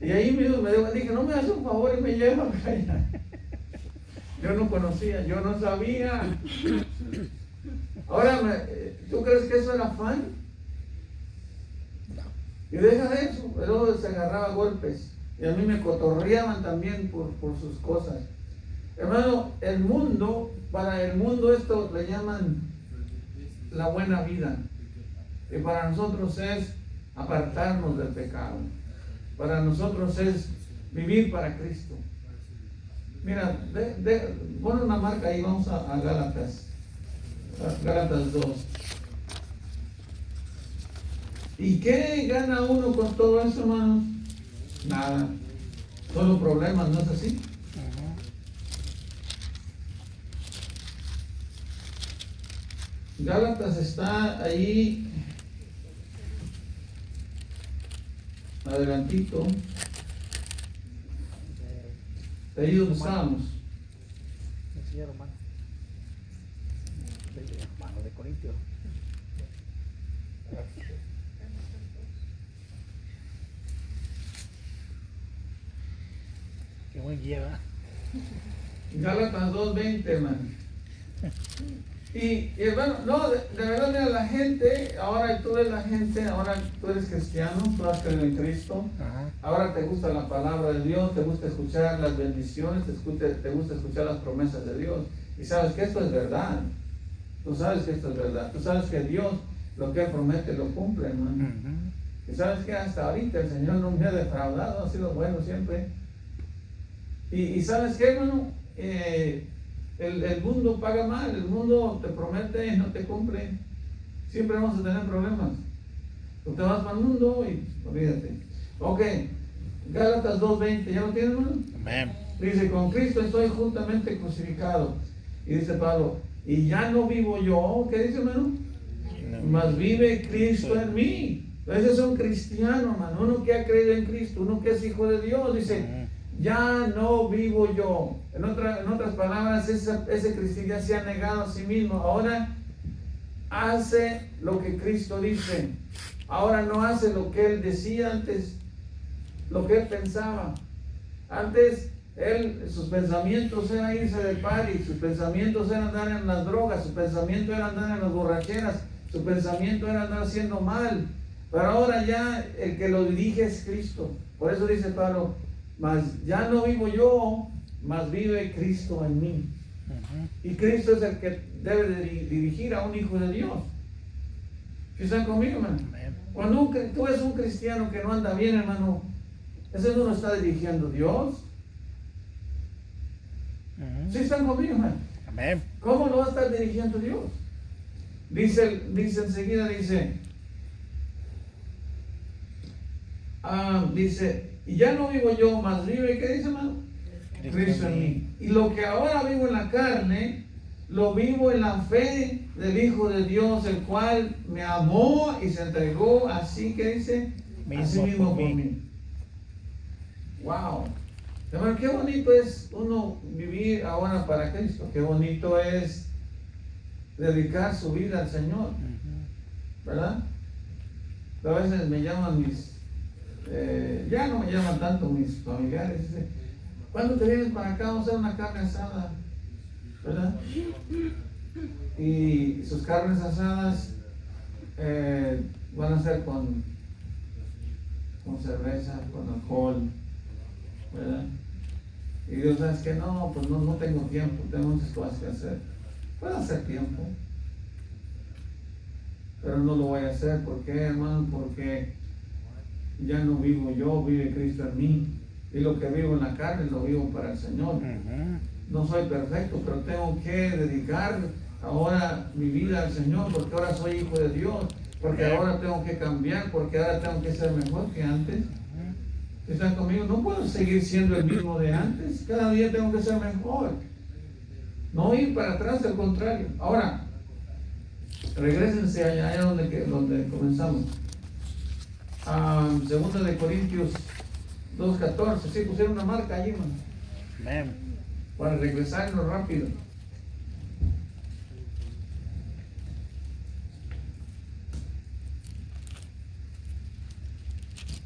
Y ahí mismo le dije, no me hace un favor y me lleva para allá. Yo no conocía, yo no sabía. Ahora, ¿tú crees que eso era afán? Y deja de eso, pero se agarraba a golpes. Y a mí me cotorreaban también por sus cosas. Hermano, para el mundo esto le llaman la buena vida. Y para nosotros es apartarnos del pecado. Para nosotros es vivir para Cristo. Mira, pon una marca ahí, vamos a Gálatas. Gálatas 2. ¿Y qué gana uno con todo eso, hermanos? Nada. Solo problemas, ¿no es así? Gálatas está ahí adelantito. Ahí donde estábamos. Romano de Corintios. Qué buen guía, ¿verdad? Gálatas 2:20, hermano. Y hermano, no, de verdad, mira, la gente, ahora tú eres cristiano, tú has creído en Cristo. Ajá. Ahora te gusta la palabra de Dios, te gusta escuchar las bendiciones, te gusta escuchar las promesas de Dios. Y sabes que esto es verdad. Tú sabes que esto es verdad. Tú sabes que Dios, lo que Él promete, lo cumple, hermano. Y sabes que hasta ahorita el Señor no me ha defraudado, ha sido bueno siempre. Y sabes qué, hermano, el mundo paga mal, el mundo te promete y no te cumple. Siempre vamos a tener problemas. Tú te vas para el mundo y olvídate. Ok, Gálatas 2:20, ¿ya lo tienes, hermano? Amén. Dice, con Cristo estoy juntamente crucificado. Y dice Pablo, y ya no vivo yo, ¿qué dice, hermano? Mas vive Cristo en mí. Ese es un cristiano, hermano, uno que ha creído en Cristo, uno que es hijo de Dios. Dice, ya no vivo yo. En otras palabras, ese cristiano ya se ha negado a sí mismo. Ahora hace lo que Cristo dice. Ahora no hace lo que Él decía antes, lo que Él pensaba. Antes, sus pensamientos eran irse de party, sus pensamientos eran andar en las drogas, su pensamiento era andar en las borracheras, su pensamiento era andar haciendo mal. Pero ahora ya el que lo dirige es Cristo. Por eso dice Pablo, mas ya no vivo yo, mas vive Cristo en mí. Y Cristo es el que debe de dirigir a un hijo de Dios. ¿Sí están conmigo, hermano? Cuando tú eres un cristiano que no anda bien, hermano, ese no lo está dirigiendo Dios. ¿Sí están conmigo, hermano? Amén. ¿Cómo lo va a estar dirigiendo Dios? Dice enseguida, dice, y ya no vivo yo, mas vive, ¿qué dice, hermano? Cristo en mí. Y lo que ahora vivo en la carne, lo vivo en la fe del Hijo de Dios, el cual me amó y se entregó así, que dice, así mismo por mí. Wow. Hermano, qué bonito es uno vivir ahora para Cristo. Qué bonito es dedicar su vida al Señor. ¿verdad? A veces me llaman ya no me llaman tanto mis familiares, dicen, ¿cuándo te vienes para acá? Vamos a hacer una carne asada, ¿verdad? Y sus carnes asadas van a ser con cerveza, con alcohol, ¿verdad? Y Dios, ¿sabes que no? Pues no tengo tiempo, tengo muchas cosas que hacer. Puedo hacer tiempo, pero no lo voy a hacer. ¿Por qué, hermano? Porque ya no vivo yo, vive Cristo en mí. Y lo que vivo en la carne lo vivo para el Señor. No soy perfecto, pero tengo que dedicar ahora mi vida al Señor, porque ahora soy hijo de Dios, porque ahora tengo que cambiar, porque ahora tengo que ser mejor que antes. ¿Están conmigo? No puedo seguir siendo el mismo de antes. Cada día tengo que ser mejor. No ir para atrás, al contrario. Ahora, regrésense allá donde comenzamos. Segunda de Corintios 2:14. Sí, pusieron una marca allí, man. Amén. Para regresarnos rápido.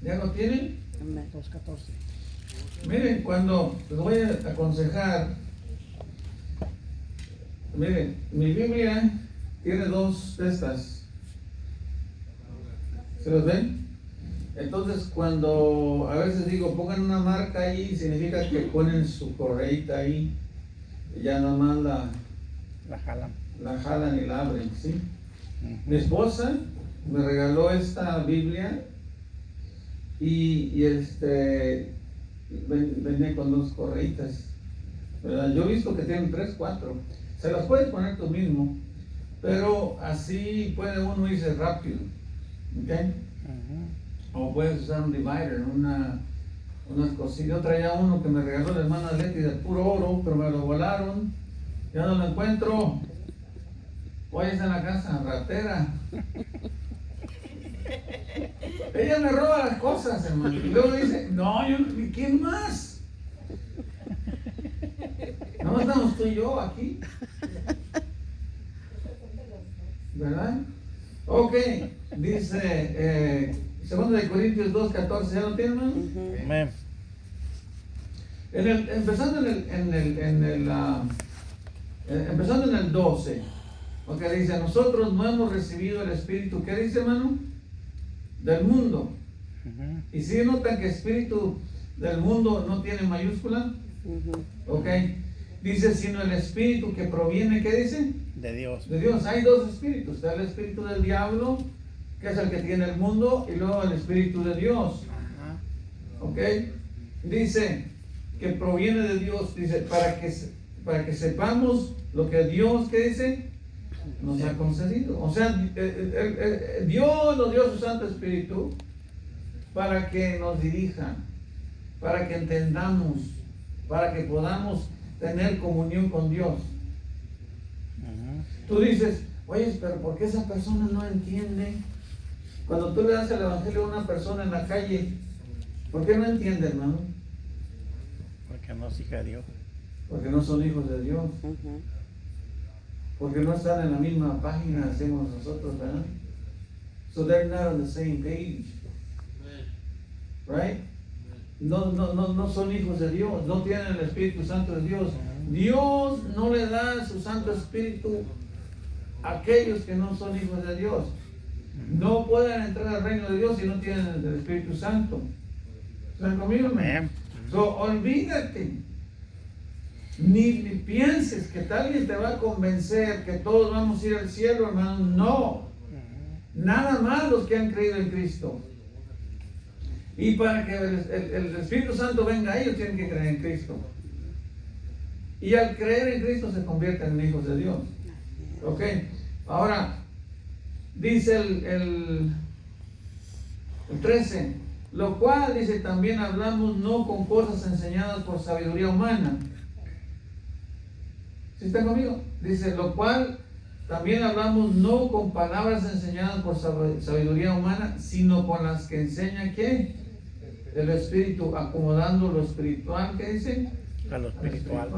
¿Ya lo tienen? 2:14. Miren, cuando les voy a aconsejar, miren, mi Biblia tiene dos de estas. ¿Se los ven? Entonces, cuando a veces digo, pongan una marca ahí, significa que ponen su correíta ahí, y ya nomás la jalan y la abren, ¿sí? Mi esposa me regaló esta Biblia y venía con dos correitas, ¿verdad? Yo he visto que tienen 3, 4, se las puedes poner tú mismo, pero así puede uno irse rápido, ¿ok? O puedes usar un divider, unas cositas. Yo traía uno que me regaló la hermana Leti de puro oro, pero me lo volaron, ya no lo encuentro. Hoy está en la casa, ratera. Ella me roba las cosas, hermano. Y luego dice, no, ¿quién más? No estamos tú y yo aquí, ¿verdad? Ok, dice 2 de Corintios 2:14, ¿ya lo tienen, hermano? Amén. Empezando en el 12, ok, dice, nosotros no hemos recibido el Espíritu, ¿qué dice, hermano? Del mundo. Y si notan que Espíritu del mundo no tiene mayúscula, ok, dice, sino el Espíritu que proviene, ¿qué dice? De Dios. De Dios. Hay dos espíritus, está el espíritu del diablo, que es el que tiene el mundo, y luego el Espíritu de Dios. Ok, dice que proviene de Dios, dice, para que sepamos lo que Dios, ¿qué dice? Nos ha concedido. O sea, Dios nos dio su Santo Espíritu para que nos dirija, para que entendamos, para que podamos tener comunión con Dios. Tú dices, oye, pero ¿por qué esa persona no entiende? Cuando tú le das el evangelio a una persona en la calle, ¿por qué no entiende, hermano? Porque no es hija de Dios. Porque no son hijos de Dios. Porque no están en la misma página hacemos nosotros, ¿verdad? So they're not on the same page. Right? No son hijos de Dios, no tienen el Espíritu Santo de Dios. Dios no le da su Santo Espíritu a aquellos que no son hijos de Dios. No pueden entrar al reino de Dios si no tienen el Espíritu Santo. ¿Están conmigo? So, olvídate. Ni pienses que alguien te va a convencer que todos vamos a ir al cielo, hermano. No. Nada más los que han creído en Cristo. Y para que el Espíritu Santo venga a ellos, tienen que creer en Cristo. Y al creer en Cristo se convierten en hijos de Dios. Ok. Ahora, dice el 13, lo cual, dice, también hablamos no con cosas enseñadas por sabiduría humana. ¿Sí está conmigo? Dice, lo cual también hablamos no con palabras enseñadas por sabiduría humana, sino con las que enseña ¿qué? El Espíritu, acomodando lo espiritual, ¿qué dice? A lo espiritual.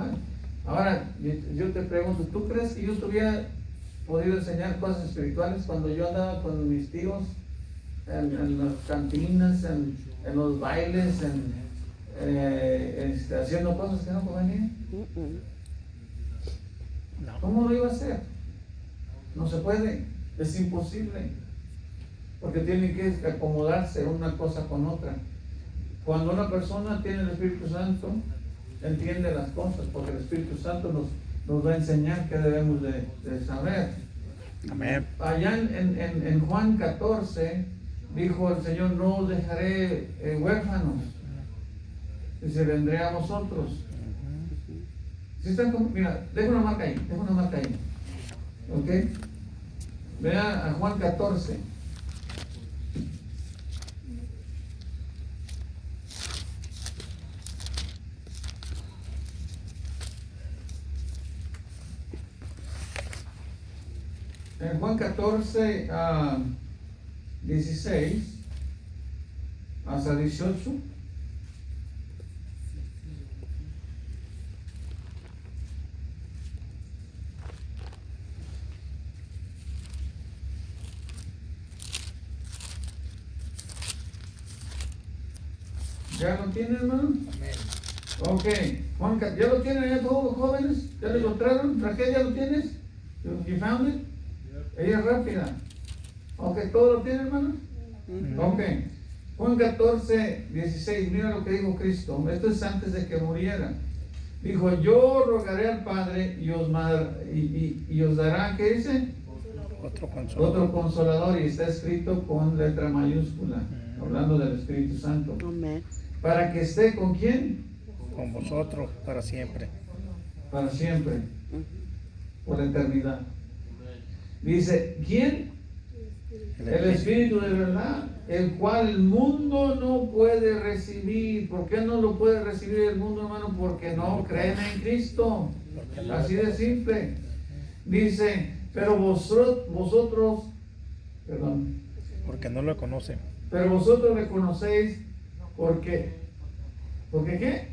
Ahora, yo te pregunto, ¿tú crees que yo estuviera podido enseñar cosas espirituales cuando yo andaba con mis tíos en las cantinas, en los bailes, haciendo cosas que no convenían? No. ¿Cómo lo iba a hacer? No se puede, es imposible, porque tiene que acomodarse una cosa con otra. Cuando una persona tiene el Espíritu Santo, entiende las cosas, porque el Espíritu Santo nos va a enseñar qué debemos de saber. Amén. Allá en Juan 14 dijo el Señor: no os dejaré huérfanos, dice, vendré a vosotros. ¿Sí están mira, deja una marca ahí, ¿ok? Vea a Juan 14. En Juan 14, 16 hasta 18. ¿Ya lo tienen, hermano? Amén. Ok, Juan, ¿ya lo tienen ya todos los jóvenes? ¿Ya lo encontraron? ¿Raquel, ya lo tienes? You found it? Ella es rápida. Ok, ¿todo lo tiene, hermano? Ok. Juan 14, 16, mira lo que dijo Cristo. Esto es antes de que muriera. Dijo: yo rogaré al Padre y os dará, ¿qué dice? Otro consolador, y está escrito con letra mayúscula, hablando del Espíritu Santo. Amén. ¿Para que esté con quién? Con vosotros para siempre. Para siempre, por la eternidad. Dice, ¿quién? El Espíritu de verdad, el cual el mundo no puede recibir. ¿Por qué no lo puede recibir el mundo, hermano? Porque no creen en Cristo. Así de simple. Dice, pero vosotros, perdón, Porque no lo conocen. pero vosotros le conocéis porque ¿qué?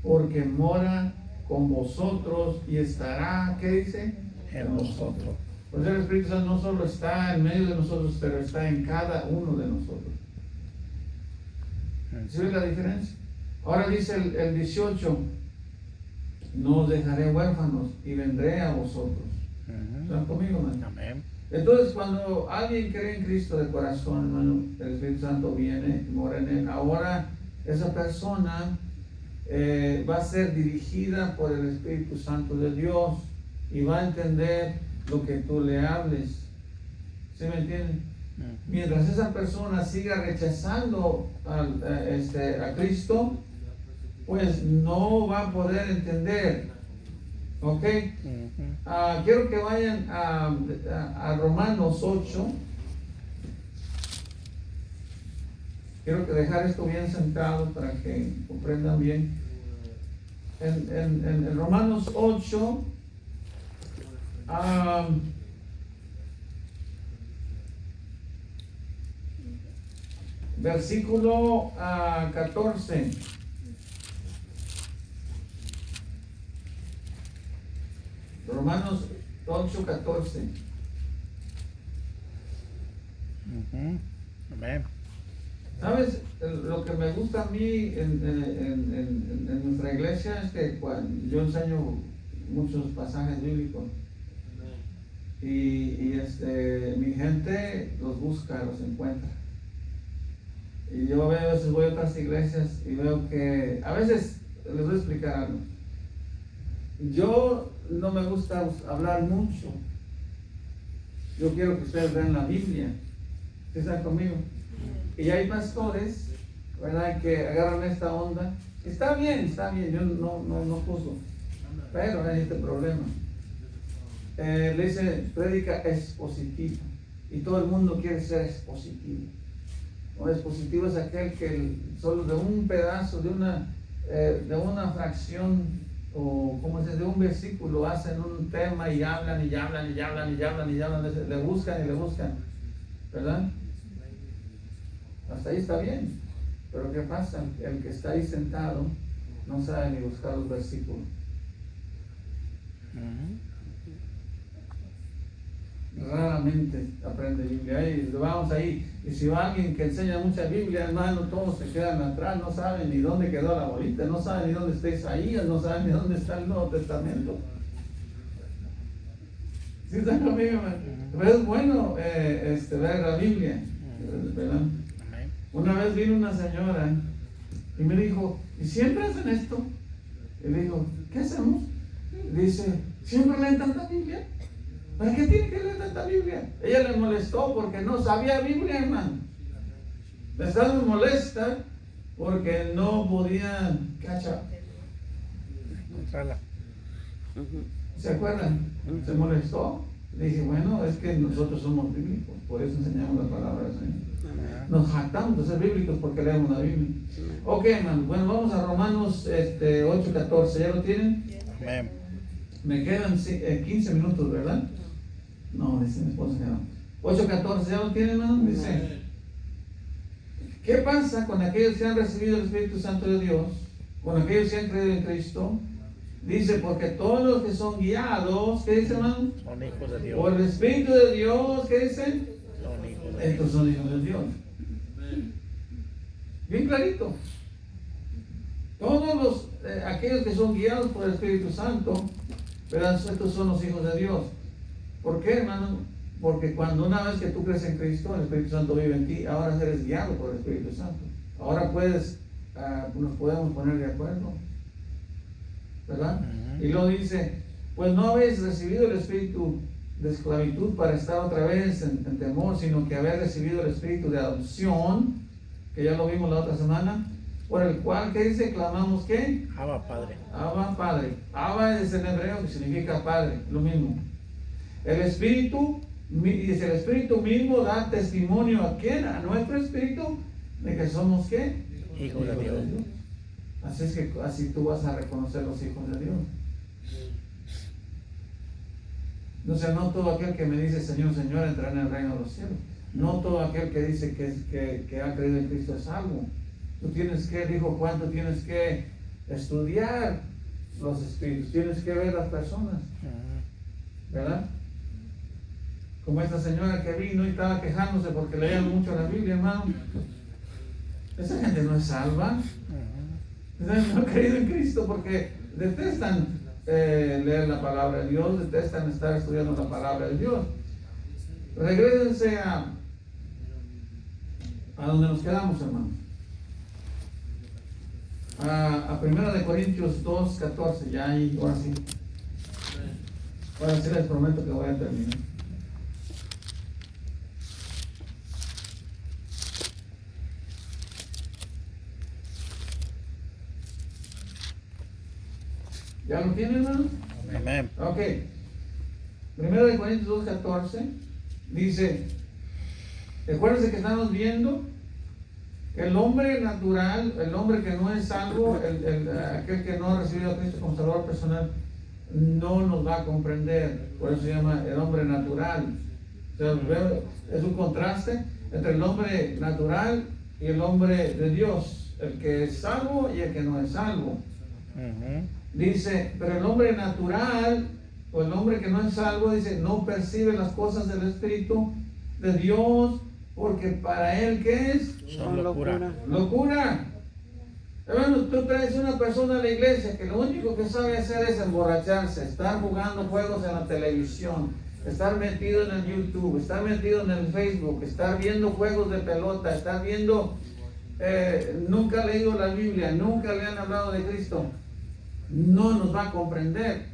Porque mora con vosotros y estará, ¿qué dice? En vosotros. Pues el Espíritu Santo no solo está en medio de nosotros, pero está en cada uno de nosotros. ¿Sí ves la diferencia? Ahora dice el 18, no os dejaré huérfanos y vendré a vosotros. ¿Están conmigo, hermano? Amén. Entonces, cuando alguien cree en Cristo de corazón, hermano, el Espíritu Santo viene y mora en él. Ahora, esa persona va a ser dirigida por el Espíritu Santo de Dios y va a entender lo que tú le hables. ¿Sí me entienden? Mientras esa persona siga rechazando a Cristo, pues no va a poder entender. ¿Ok? Quiero que vayan a Romanos 8. Quiero que dejar esto bien sentado para que comprendan bien. En Romanos 8, versículo 14. Romanos 8, 14. Amén. ¿Sabes? Lo que me gusta a mí en nuestra iglesia es que yo enseño muchos pasajes bíblicos y mi gente los busca, los encuentra. Y yo a veces voy a otras iglesias y veo que, a veces les voy a explicar algo. Yo no me gusta hablar mucho. Yo quiero que ustedes vean la Biblia. ¿Sí están conmigo? Y hay pastores, ¿verdad?, que agarran esta onda. Está bien, yo no juzgo. Pero hay este problema. Le dice, prédica expositiva. Y todo el mundo quiere ser expositivo. O expositivo es aquel que solo de un pedazo, de una fracción, o como se dice, de un versículo hacen un tema y hablan, le buscan, ¿verdad? Hasta ahí está bien. Pero ¿qué pasa? El que está ahí sentado no sabe ni buscar los versículos. raramente aprende Biblia. Y vamos ahí, y si va alguien que enseña mucha Biblia, hermano, todos se quedan atrás, no saben ni dónde quedó la bolita, no saben ni dónde está Isaías, no saben ni dónde está el Nuevo Testamento. ¿Sí están conmigo, hermano? Pero es bueno ver la Biblia, ¿verdad? Una vez vino una señora y me dijo, ¿y siempre hacen esto? Y le digo, ¿qué hacemos? Dice, ¿siempre leen tanta Biblia? ¿Para qué tiene que leer tanta Biblia? Ella le molestó porque no sabía Biblia, hermano. Estaba molesta porque no podía cachar. ¿Se acuerdan? Se molestó. Le dije, bueno, es que nosotros somos bíblicos, por eso enseñamos la palabra del Señor. Nos jactamos de ser bíblicos porque leemos la Biblia. Ok, hermano, bueno, vamos a Romanos 8:14. ¿Ya lo tienen? Amén. Me quedan 15 minutos, ¿verdad? No, dice mi esposa que no. 8:14, ¿ya lo tienen, hermano? Dice, ¿qué pasa con aquellos que han recibido el Espíritu Santo de Dios? Con aquellos que han creído en Cristo. Dice, porque todos los que son guiados, ¿qué dice, hermano? Son hijos de Dios. Por el Espíritu de Dios, ¿qué dicen? Son hijos de Dios. Estos son hijos de Dios. Bien clarito. Todos aquellos que son guiados por el Espíritu Santo, ¿verdad? Estos son los hijos de Dios. ¿Por qué, hermano? Porque cuando una vez que tú crees en Cristo, el Espíritu Santo vive en ti, ahora eres guiado por el Espíritu Santo. Ahora nos podemos poner de acuerdo, ¿verdad? Y luego dice, pues no habéis recibido el espíritu de esclavitud para estar otra vez en temor, sino que habéis recibido el espíritu de adopción, que ya lo vimos la otra semana, por el cual, ¿qué dice? Clamamos, ¿qué? Abba, Padre. Abba, Padre. Abba es en hebreo, que significa Padre, lo mismo. El espíritu, dice, el espíritu mismo da testimonio a quién, a nuestro espíritu, de que somos, ¿qué? Hijos de Dios. Así es que así tú vas a reconocer los hijos de Dios. No sé, no todo aquel que me dice Señor, Señor entrará en el reino de los cielos. No todo aquel que dice que ha creído en Cristo es salvo. Tú tienes que, dijo Juan, tú tienes que estudiar los espíritus, tienes que ver las personas, ¿verdad? Como esta señora que vino y estaba quejándose porque leían mucho la Biblia, hermano. Esa gente no es salva. No han creído en Cristo porque detestan leer la palabra de Dios, detestan estar estudiando la palabra de Dios. Regrésense a donde nos quedamos, hermanos. A 1 Corintios 2:14, ya ahí, ahora sí. Ahora sí les prometo que voy a terminar. ¿Ya lo tienen, hermano? Amén. Ok. 1 Corintios 2:14 dice, recuérdense que estamos viendo que el hombre natural, el hombre que no es salvo, aquel que no ha recibido a Cristo como Salvador personal, no nos va a comprender. Por eso se llama el hombre natural. O sea, es un contraste entre el hombre natural y el hombre de Dios, el que es salvo y el que no es salvo. Dice, pero el hombre natural, o el hombre que no es salvo, dice, no percibe las cosas del Espíritu de Dios, porque para él, ¿qué es? Son locura. Locura. Hermano, tú traes una persona a la iglesia que lo único que sabe hacer es emborracharse, estar jugando juegos en la televisión, estar metido en el YouTube, estar metido en el Facebook, estar viendo juegos de pelota, estar viendo, nunca ha leído la Biblia, nunca le han hablado de Cristo. No nos va a comprender.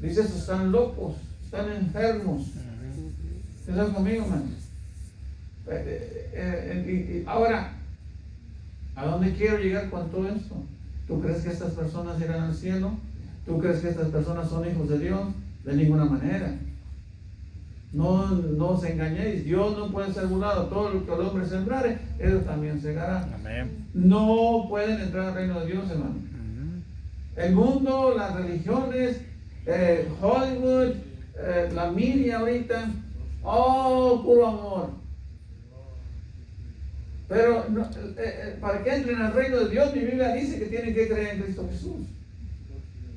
Dice, estos están locos, están enfermos. ¿Estás conmigo, man? Ahora, ¿a dónde quiero llegar con todo esto? ¿Tú crees que estas personas irán al cielo? ¿Tú crees que estas personas son hijos de Dios? De ninguna manera. No os engañéis. Dios no puede ser burlado. Todo lo que el hombre sembrare, él también segará. Amén. No pueden entrar al reino de Dios, hermano. El mundo, las religiones, Hollywood, la media ahorita, oh, puro amor. Pero para que entren al reino de Dios, mi Biblia dice que tienen que creer en Cristo Jesús.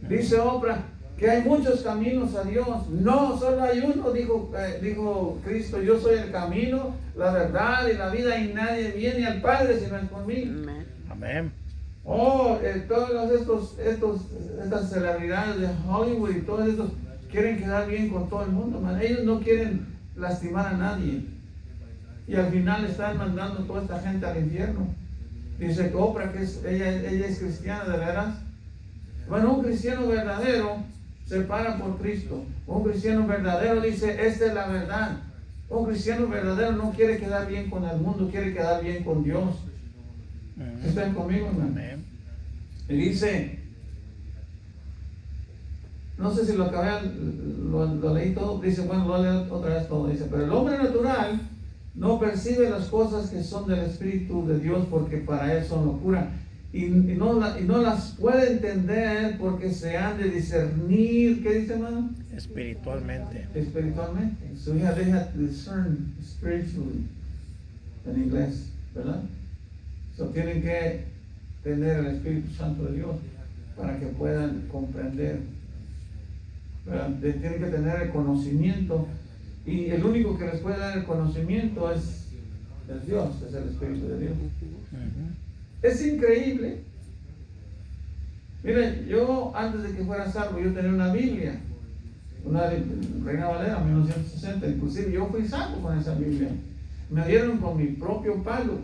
Dice Oprah, que hay muchos caminos a Dios. No, solo hay uno, dijo Cristo, yo soy el camino, la verdad y la vida, y nadie viene al Padre si no es por mí. Amén. Oh, todos estas celebridades de Hollywood y todos estos quieren quedar bien con todo el mundo, man. Ellos no quieren lastimar a nadie. Y al final están mandando toda esta gente al infierno. Dice que Oprah, que ella es cristiana de veras. Bueno, un cristiano verdadero se para por Cristo. Un cristiano verdadero dice, esta es la verdad. Un cristiano verdadero no quiere quedar bien con el mundo, quiere quedar bien con Dios. ¿Están conmigo, hermano? Y dice, no sé si lo acabé, lo leí todo, dice, bueno, lo leo otra vez todo, dice, pero el hombre natural no percibe las cosas que son del Espíritu de Dios porque para él son locura. Y no las puede entender porque se han de discernir, ¿qué dice, hermano? Espiritualmente. Espiritualmente. So yeah, they have to discern spiritually en inglés, ¿verdad? So tienen que tener el Espíritu Santo de Dios para que puedan comprender, ¿verdad? Tienen que tener el conocimiento, y el único que les puede dar el conocimiento es Dios, es el Espíritu de Dios. Es increíble. Miren, yo antes de que fuera salvo, yo tenía una Biblia, una Reina Valera 1960, inclusive yo fui salvo con esa Biblia. Me dieron con mi propio palo.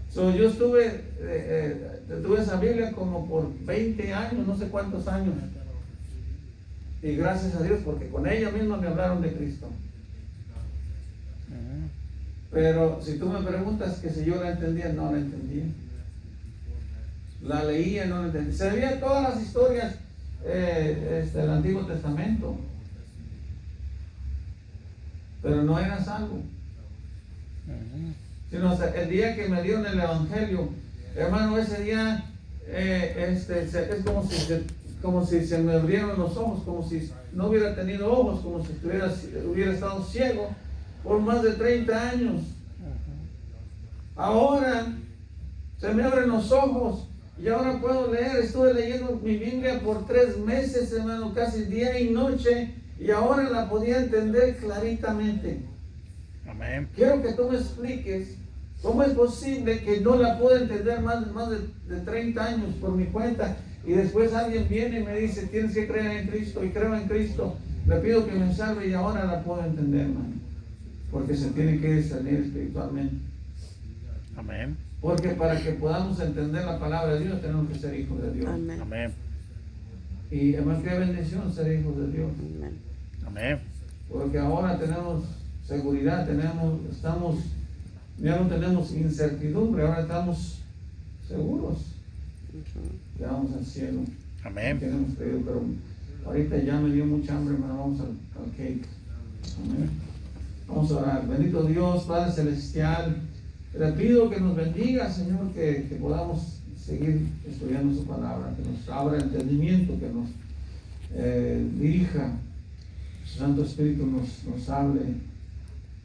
So, yo tuve esa Biblia como por 20 años, no sé cuántos años. Y gracias a Dios, porque con ella misma me hablaron de Cristo. Pero si tú me preguntas que si yo la entendía, no la entendía. La leía, no la entendía. Se veía todas las historias del Antiguo Testamento, pero no era salvo. Sino hasta el día que me dieron el Evangelio, hermano, ese día es como si se me abrieron los ojos, como si no hubiera tenido ojos, como si hubiera estado ciego por más de 30 años. Ahora se me abren los ojos y ahora puedo leer. Estuve leyendo mi Biblia por 3 meses, hermano, casi día y noche, y ahora la podía entender claritamente. Amén. Quiero que tú me expliques cómo es posible que no la pueda entender más de 30 años por mi cuenta, y después alguien viene y me dice, tienes que creer en Cristo, y creo en Cristo, le pido que me salve, y ahora la puedo entender, hermano, porque se tiene que discernir espiritualmente. Amén. Porque para que podamos entender la palabra de Dios tenemos que ser hijos de Dios. Amén. Amén. Y además qué bendición ser hijos de Dios. Amén. Amén. Porque ahora tenemos seguridad, ya no tenemos incertidumbre, ahora estamos seguros. Ya vamos al cielo. Amén. Tenemos creído, pero ahorita ya me dio mucha hambre, hermano, vamos al cake. Amén. Vamos a orar. Bendito Dios, Padre Celestial, le pido que nos bendiga, Señor, que podamos seguir estudiando su palabra, que nos abra entendimiento, que nos dirija, su Santo Espíritu nos hable,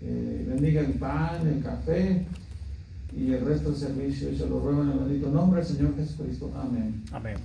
bendiga el pan, el café y el resto del servicio, y se lo ruego en el bendito nombre del Señor Jesucristo. Amén. Amén.